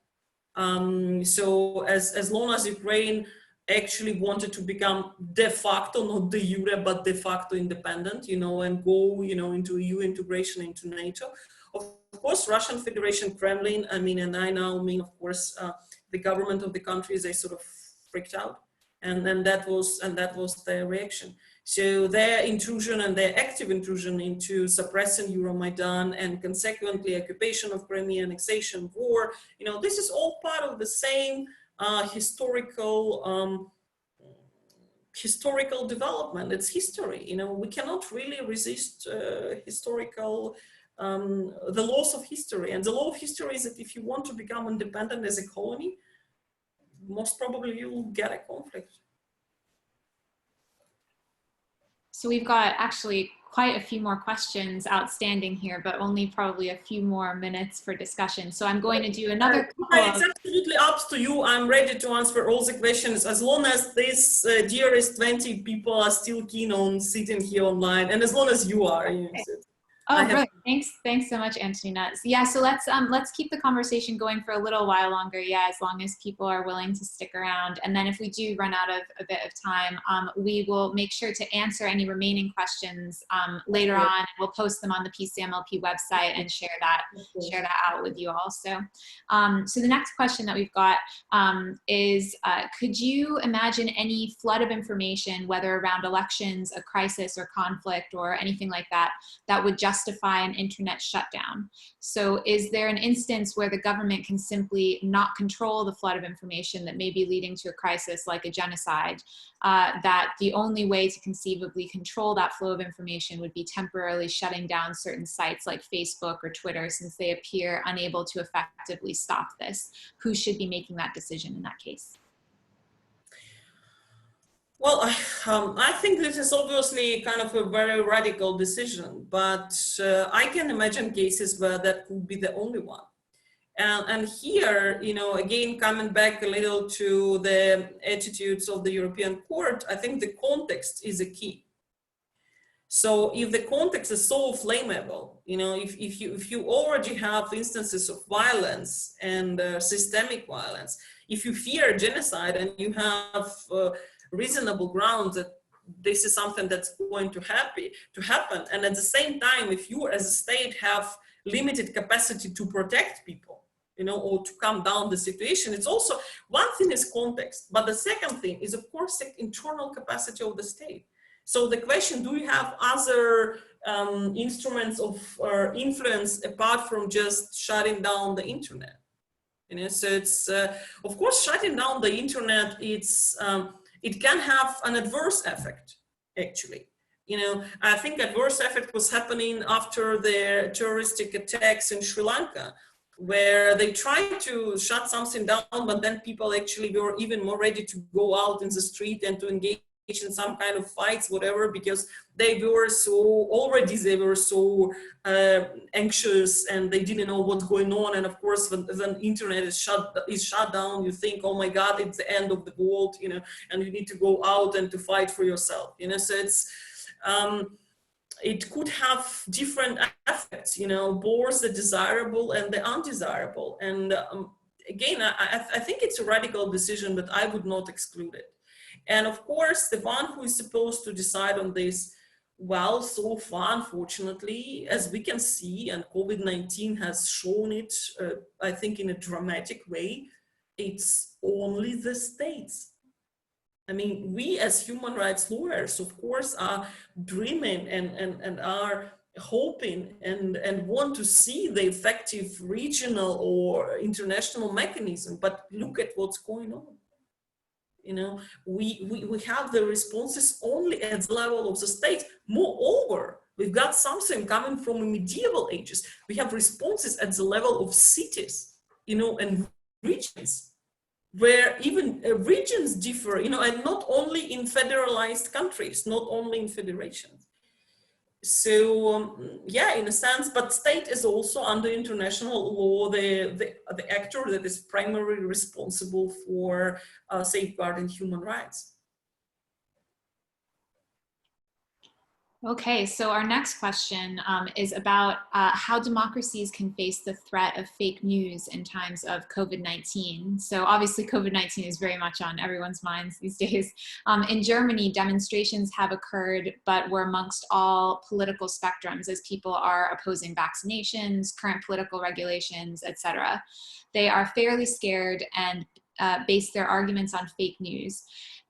So as long as Ukraine actually wanted to become de facto, not de jure, but de facto independent, and go, into EU integration, into NATO. Of course, Russian Federation, Kremlin, and I now mean, of course, the government of the countries, they sort of freaked out, and that was their reaction. So their intrusion and their active intrusion into suppressing EuroMaidan and consequently occupation of Crimea, annexation, war, this is all part of the same historical development. It's history. We cannot really resist historical the laws of history. And the law of history is that if you want to become independent as a colony, most probably you will get a conflict. So we've got actually quite a few more questions outstanding here, but only probably a few more minutes for discussion. So I'm going to do another It's absolutely up to you. I'm ready to answer all the questions as long as these dearest 20 people are still keen on sitting here online, and as long as you are. Okay. Oh, great. Thanks so much, Antonina. Yeah, so let's keep the conversation going for a little while longer. Yeah, as long as people are willing to stick around. And then if we do run out of a bit of time, we will make sure to answer any remaining questions later on. We'll post them on the PCMLP website and share that out with you all. So the next question that we've got is, could you imagine any flood of information, whether around elections, a crisis or conflict or anything like that, that would justify an internet shutdown? So is there an instance where the government can simply not control the flood of information that may be leading to a crisis like a genocide, that the only way to conceivably control that flow of information would be temporarily shutting down certain sites like Facebook or Twitter, since they appear unable to effectively stop this? Who should be making that decision in that case? Well, I think this is obviously kind of a very radical decision, but I can imagine cases where that could be the only one. And here, again, coming back a little to the attitudes of the European Court, I think the context is a key. So if the context is so flammable, if you already have instances of violence and systemic violence, if you fear genocide and you have reasonable grounds that this is something that's going to happen, and at the same time, if you as a state have limited capacity to protect people, or to calm down the situation, it's also, one thing is context, but the second thing is, of course, the internal capacity of the state. So the question, do you have other instruments of influence apart from just shutting down the internet? So it's, of course, shutting down the internet, it can have an adverse effect, actually. I think adverse effect was happening after the terroristic attacks in Sri Lanka, where they tried to shut something down, but then people actually were even more ready to go out in the street and to engage in some kind of fights, whatever, because they were so anxious and they didn't know what's going on. And of course, when the internet is shut down, you think, oh my God, it's the end of the world, and you need to go out and to fight for yourself, so it's, it could have different effects, both the desirable and the undesirable. And again, I think it's a radical decision, but I would not exclude it. And of course, the one who is supposed to decide on this, well, so far, unfortunately, as we can see, and COVID-19 has shown it, I think in a dramatic way, it's only the states. I mean, we as human rights lawyers, of course, are dreaming and are hoping and want to see the effective regional or international mechanism, but look at what's going on. We have the responses only at the level of the state. Moreover, we've got something coming from medieval ages. We have responses at the level of cities, and regions, where even regions differ, and not only in federalized countries, not only in federations. So yeah, in a sense, but state is also under international law the actor that is primarily responsible for safeguarding human rights. Okay, so our next question is about how democracies can face the threat of fake news in times of COVID-19. So obviously COVID-19 is very much on everyone's minds these days. In Germany, demonstrations have occurred, but were amongst all political spectrums as people are opposing vaccinations, current political regulations, etc. They are fairly scared and base their arguments on fake news.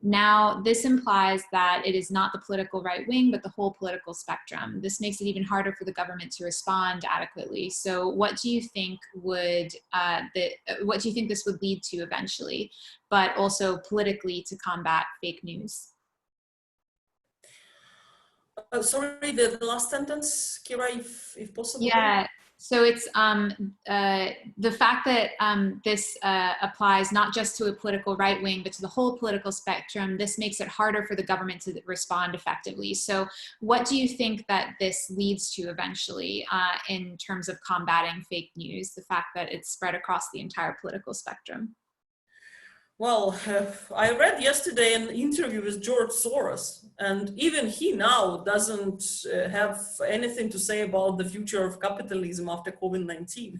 Now, this implies that it is not the political right wing, but the whole political spectrum. This makes it even harder for the government to respond adequately. So what do you think would, what do you think this would lead to eventually, but also politically to combat fake news? Sorry, the last sentence, Kira, if possible. Yeah. So it's the fact that this applies not just to a political right wing, but to the whole political spectrum. This makes it harder for the government to respond effectively. So what do you think that this leads to eventually in terms of combating fake news, the fact that it's spread across the entire political spectrum? Well, I read yesterday an interview with George Soros, and even he now doesn't have anything to say about the future of capitalism after COVID-19.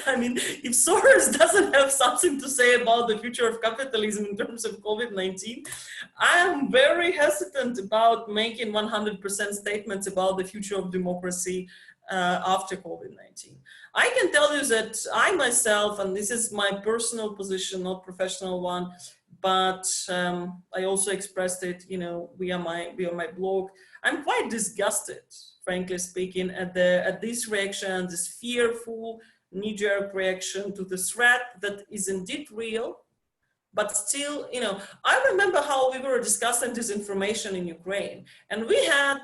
I mean, if Soros doesn't have something to say about the future of capitalism in terms of COVID-19, I am very hesitant about making 100% statements about the future of democracy after COVID-19. I can tell you that I myself, and this is my personal position, not professional one, but I also expressed it, you know, via my blog. I'm quite disgusted, frankly speaking, at this reaction, this fearful, knee-jerk reaction to the threat that is indeed real, but still, you know, I remember how we were discussing disinformation in Ukraine, and we had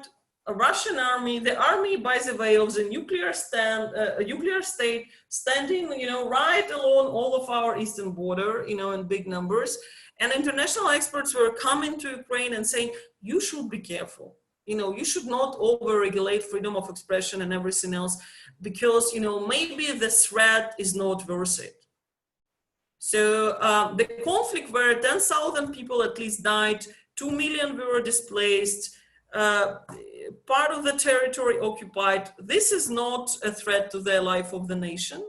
a Russian army, the army, by the way, of the nuclear state, standing, you know, right along all of our eastern border, you know, in big numbers. And international experts were coming to Ukraine and saying, you should be careful. You know, you should not over-regulate freedom of expression and everything else, because, you know, maybe the threat is not worth it. So the conflict where 10,000 people at least died, 2 million were displaced, part of the territory occupied. This is not a threat to the life of the nation,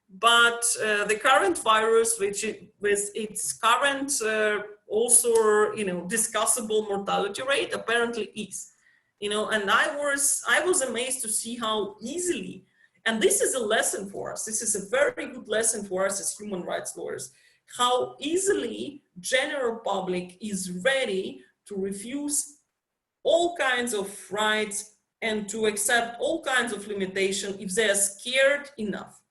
but the current virus, which with its current also, you know, discussable mortality rate, apparently is, you know. And I was amazed to see how easily, and this is a lesson for us. This is a very good lesson for us as human rights lawyers, how easily general public is ready to refuse all kinds of rights and to accept all kinds of limitations if they're scared enough.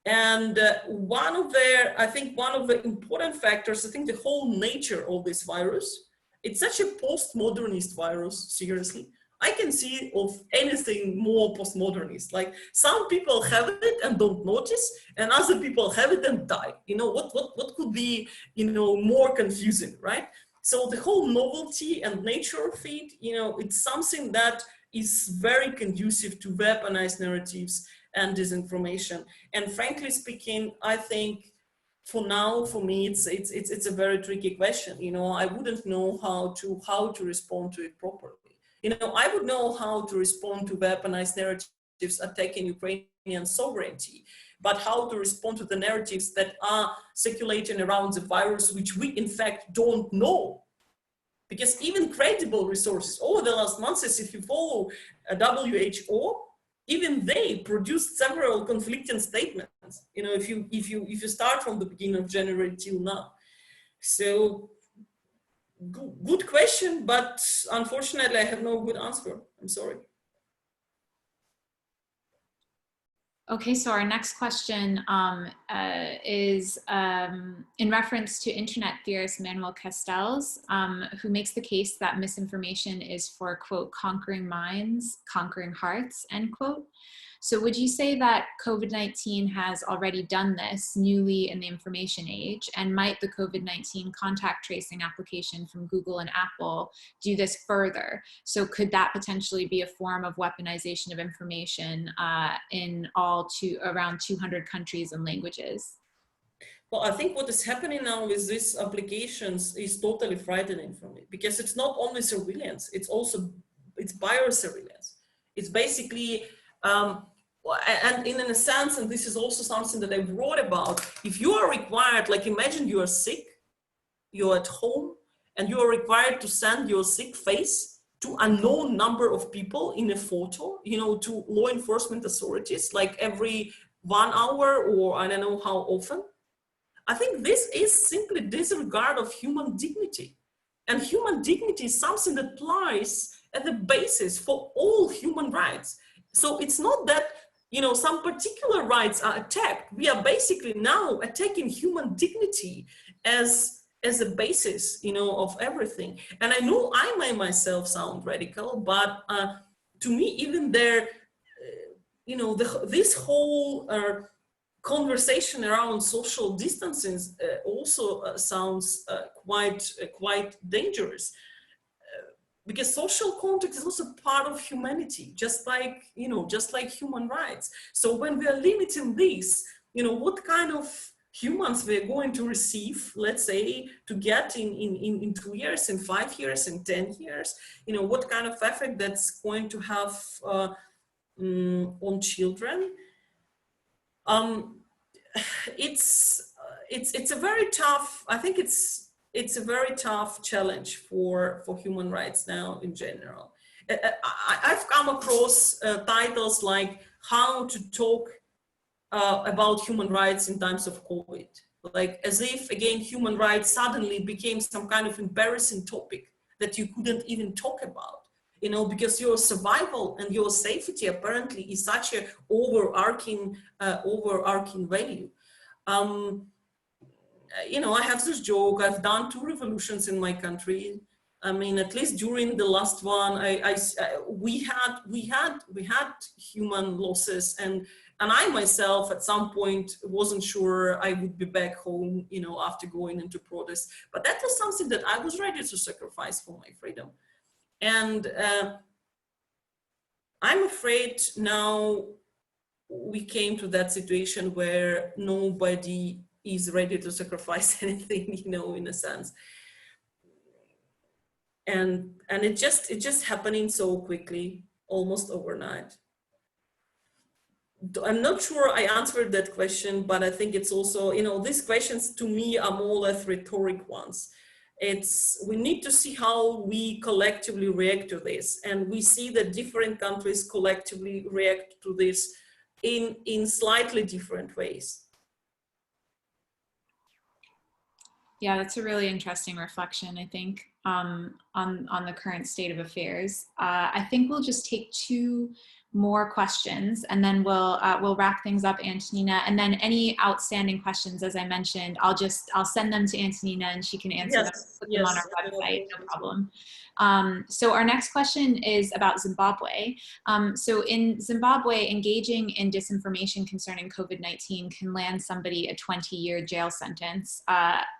And I think one of the important factors, I think the whole nature of this virus, it's such a postmodernist virus, seriously. I can see of anything more postmodernist. Like some people have it and don't notice, and other people have it and die. You know, what could be, you know, more confusing, right? So the whole novelty and nature of it, you know, it's something that is very conducive to weaponized narratives and disinformation. And frankly speaking, I think for now, for me, it's a very tricky question. You know, I wouldn't know how to respond to it properly. You know, I would know how to respond to weaponized narratives attacking Ukrainian sovereignty, but how to respond to the narratives that are circulating around the virus, which we in fact don't know. Because even credible resources over the last months, if you follow WHO, even they produced several conflicting statements. You know, if you start from the beginning of January till now. So good question, but unfortunately I have no good answer. I'm sorry. Okay, so our next question is in reference to internet theorist Manuel Castells, who makes the case that misinformation is for, quote, conquering minds, conquering hearts, end quote. So would you say that COVID-19 has already done this newly in the information age? And might the COVID-19 contact tracing application from Google and Apple do this further? So could that potentially be a form of weaponization of information in around 200 countries and languages? Well, I think what is happening now with these applications is totally frightening for me, because it's not only surveillance, it's biosurveillance. It's basically, and in a sense, and this is also something that I wrote about, if you are required, like imagine you are sick, you're at home, and you are required to send your sick face to a known number of people in a photo, you know, to law enforcement authorities, like every 1 hour or I don't know how often. I think this is simply disregard of human dignity. And human dignity is something that applies at the basis for all human rights. So it's not that, you know, some particular rights are attacked. We are basically now attacking human dignity as a basis, you know, of everything. And I know I may myself sound radical, but to me, even there, you know, this whole conversation around social distancing also sounds quite dangerous, because social context is also part of humanity, just like, you know, just like human rights. So when we are limiting this, you know, what kind of humans we're going to receive, let's say, to get in 2 years, in 5 years, in 10 years, you know, what kind of effect that's going to have on children. It's a very tough, I think it's a very tough challenge for human rights now in general. I've come across titles like how to talk about human rights in times of COVID, like as if again human rights suddenly became some kind of embarrassing topic that you couldn't even talk about, you know, because your survival and your safety apparently is such an overarching value. You know, I have this joke, I've done 2 revolutions in my country. I mean, at least during the last one, we had human losses, and I myself at some point wasn't sure I would be back home, you know, after going into protest. But that was something that I was ready to sacrifice for my freedom. And I'm afraid now we came to that situation where nobody is ready to sacrifice anything, you know, in a sense. And it just happening so quickly, almost overnight. I'm not sure I answered that question, but I think it's also, you know, these questions to me are more or less rhetoric ones. We need to see how we collectively react to this. And we see that different countries collectively react to this in slightly different ways. Yeah, that's a really interesting reflection, I think, on the current state of affairs. I think we'll just take 2 more questions, and then we'll wrap things up, Antonina. And then any outstanding questions, as I mentioned, I'll send them to Antonina, and she can answer them, put them on our website, no problem. So our next question is about Zimbabwe. So in Zimbabwe, engaging in disinformation concerning COVID-19 can land somebody a 20-year jail sentence.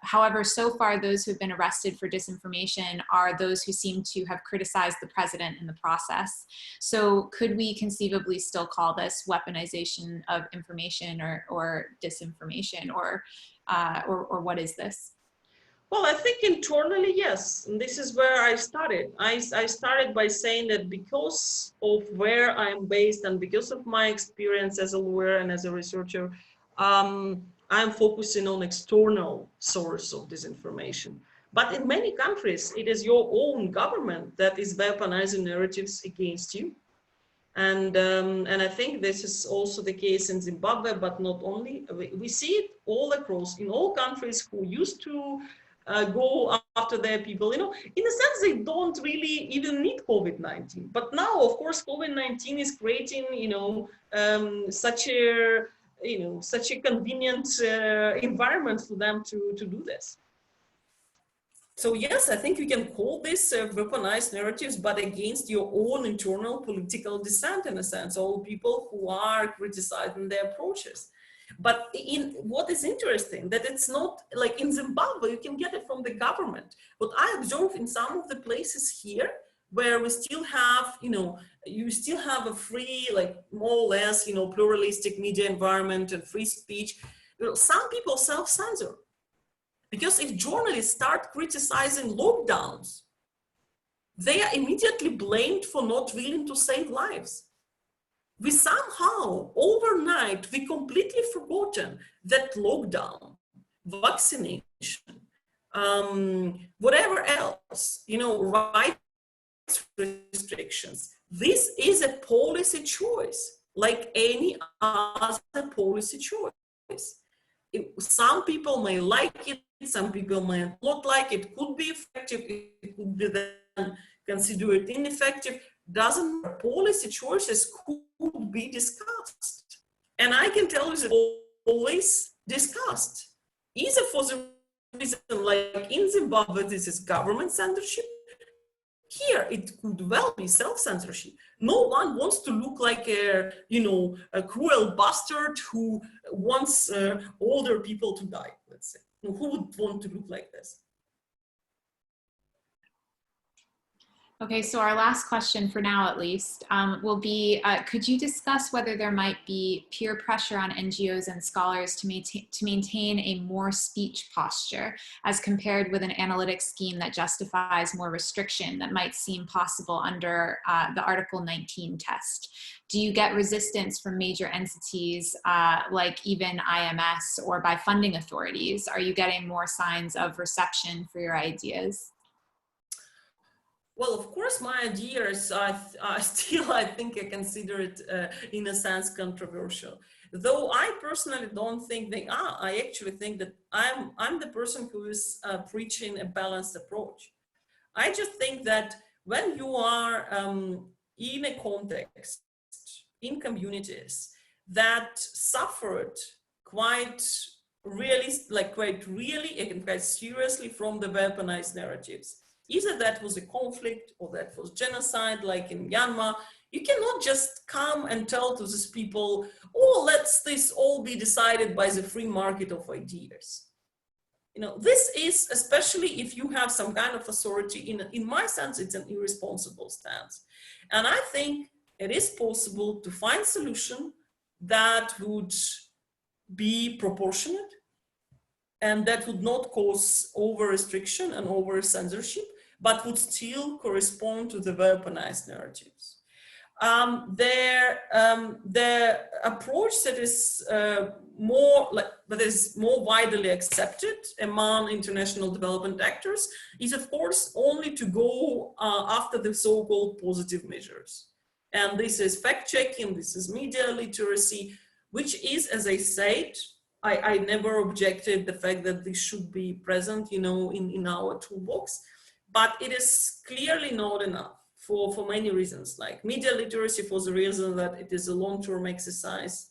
However, so far, those who have been arrested for disinformation are those who seem to have criticized the president in the process. So could we conceivably still call this weaponization of information or disinformation, or what is this? Well, I think internally, yes. And this is where I started. I started by saying that because of where I'm based and because of my experience as a lawyer and as a researcher, I'm focusing on external source of disinformation. But in many countries, it is your own government that is weaponizing narratives against you. And I think this is also the case in Zimbabwe, but not only. We see it all across, in all countries who used to go after their people, you know, in a sense, they don't really even need COVID-19. But now, of course, COVID-19 is creating, you know, such a convenient environment for them to do this. So yes, I think you can call this weaponized narratives, but against your own internal political dissent, in a sense, all people who are criticizing their approaches. But in what is interesting, that it's not like in Zimbabwe, you can get it from the government. What I observe in some of the places here, where we still have, you still have a free, like more or less, pluralistic media environment and free speech. Some people self-censor. Because if journalists start criticizing lockdowns, they are immediately blamed for not willing to save lives. We somehow, overnight, we completely forgotten that lockdown, vaccination, whatever else, rights restrictions, this is a policy choice, like any other policy choice. Some people may like it, some people may not like it. It could be effective, it could be then considered ineffective. Doesn't matter. Policy choices could be discussed. And I can tell you that always discussed. Either for the reason, like in Zimbabwe, this is government censorship. Here, it could well be self-censorship. No one wants to look like a cruel bastard who wants older people to die, let's say. Who would want to look like this? Okay, so our last question for now, at least, will be, could you discuss whether there might be peer pressure on NGOs and scholars to maintain a more speech posture as compared with an analytic scheme that justifies more restriction that might seem possible under the Article 19 test? Do you get resistance from major entities like even IMS or by funding authorities? Are you getting more signs of reception for your ideas? Well, of course, my ideas are still, I think I consider it in a sense controversial. Though I personally don't think they are. I actually think that I'm the person who is preaching a balanced approach. I just think that when you are in a context, in communities that suffered quite really and quite seriously from the weaponized narratives, either that was a conflict or that was genocide, like in Myanmar, you cannot just come and tell to these people, oh, let's this all be decided by the free market of ideas. This is, especially if you have some kind of authority, in my sense, it's an irresponsible stance. And I think it is possible to find solution that would be proportionate and that would not cause over restriction and over censorship, but would still correspond to the weaponized narratives. The approach that is more widely accepted among international development actors is, of course, only to go after the so-called positive measures. And this is fact-checking, this is media literacy, which is, as I said, I never objected the fact that this should be present, in our toolbox. But it is clearly not enough for many reasons, like media literacy for the reason that it is a long-term exercise.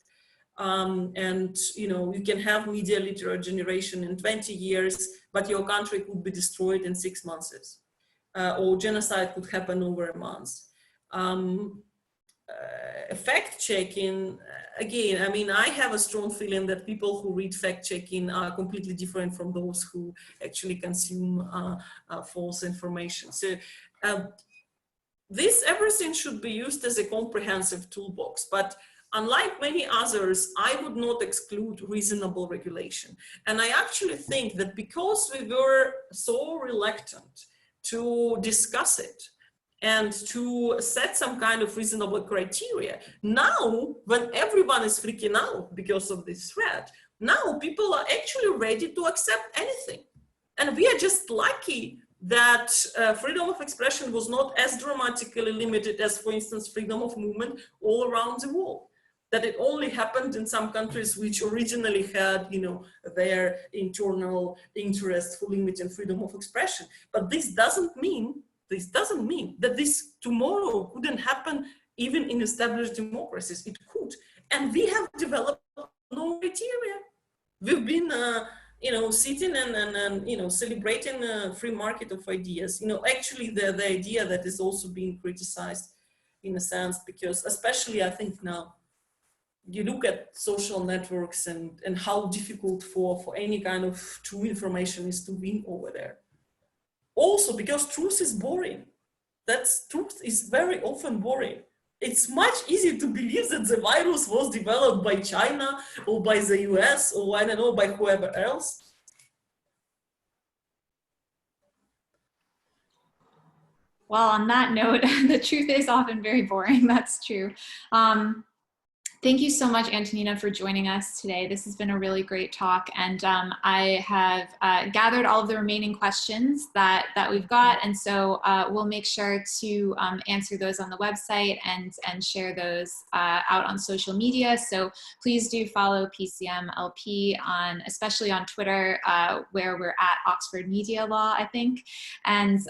And you can have media literate generation in 20 years, but your country could be destroyed in 6 months. Or genocide could happen over a month. Fact-checking, again, I mean, I have a strong feeling that people who read fact-checking are completely different from those who actually consume false information. So everything should be used as a comprehensive toolbox, but unlike many others, I would not exclude reasonable regulation. And I actually think that because we were so reluctant to discuss it, and to set some kind of reasonable criteria. Now, when everyone is freaking out because of this threat, now people are actually ready to accept anything. And we are just lucky that freedom of expression was not as dramatically limited as, for instance, freedom of movement all around the world. That it only happened in some countries which originally had, their internal interest for limiting freedom of expression. But this doesn't mean that this tomorrow couldn't happen even in established democracies. It could. And we have developed no criteria. We've been you know, sitting and you know, celebrating a free market of ideas. You know, actually the idea that is also being criticized in a sense, because especially I think now, you look at social networks and how difficult for any kind of true information is to win over there. Also because truth is boring. Truth is very often boring. It's much easier to believe that the virus was developed by China or by the US or I don't know, by whoever else. Well, on that note, the truth is often very boring. That's true. Thank you so much, Antonina, for joining us today. This has been a really great talk, and I have gathered all of the remaining questions that we've got, and so we'll make sure to answer those on the website and share those out on social media. So please do follow PCMLP especially on Twitter, where we're at Oxford Media Law, I think, and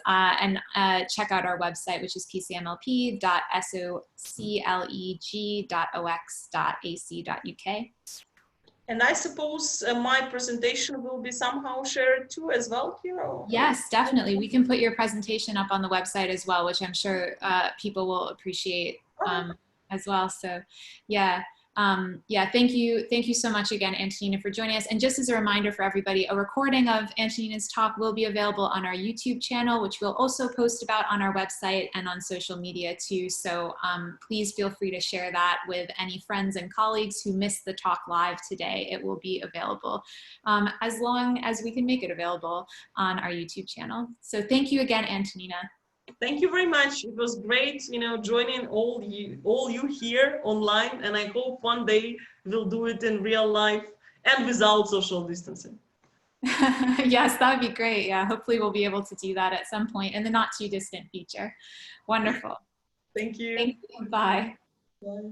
check out our website, which is pcmlp.socleg.ox.ac.uk. And I suppose my presentation will be somehow shared too as well here? Or? Yes, definitely. We can put your presentation up on the website as well, which I'm sure people will appreciate as well. So yeah. Yeah, thank you so much again, Antonina, for joining us. And just as a reminder for everybody, a recording of Antonina's talk will be available on our YouTube channel, which we'll also post about on our website and on social media too. So please feel free to share that with any friends and colleagues who missed the talk live today. It will be available as long as we can make it available on our YouTube channel. So thank you again, Antonina. Thank you very much. It was great, you know, joining all you here online, and I hope one day we'll do it in real life and without social distancing. Yes, that would be great. Yeah, hopefully we'll be able to do that at some point in the not too distant future. Wonderful. Thank you. Thank you. Bye. Bye.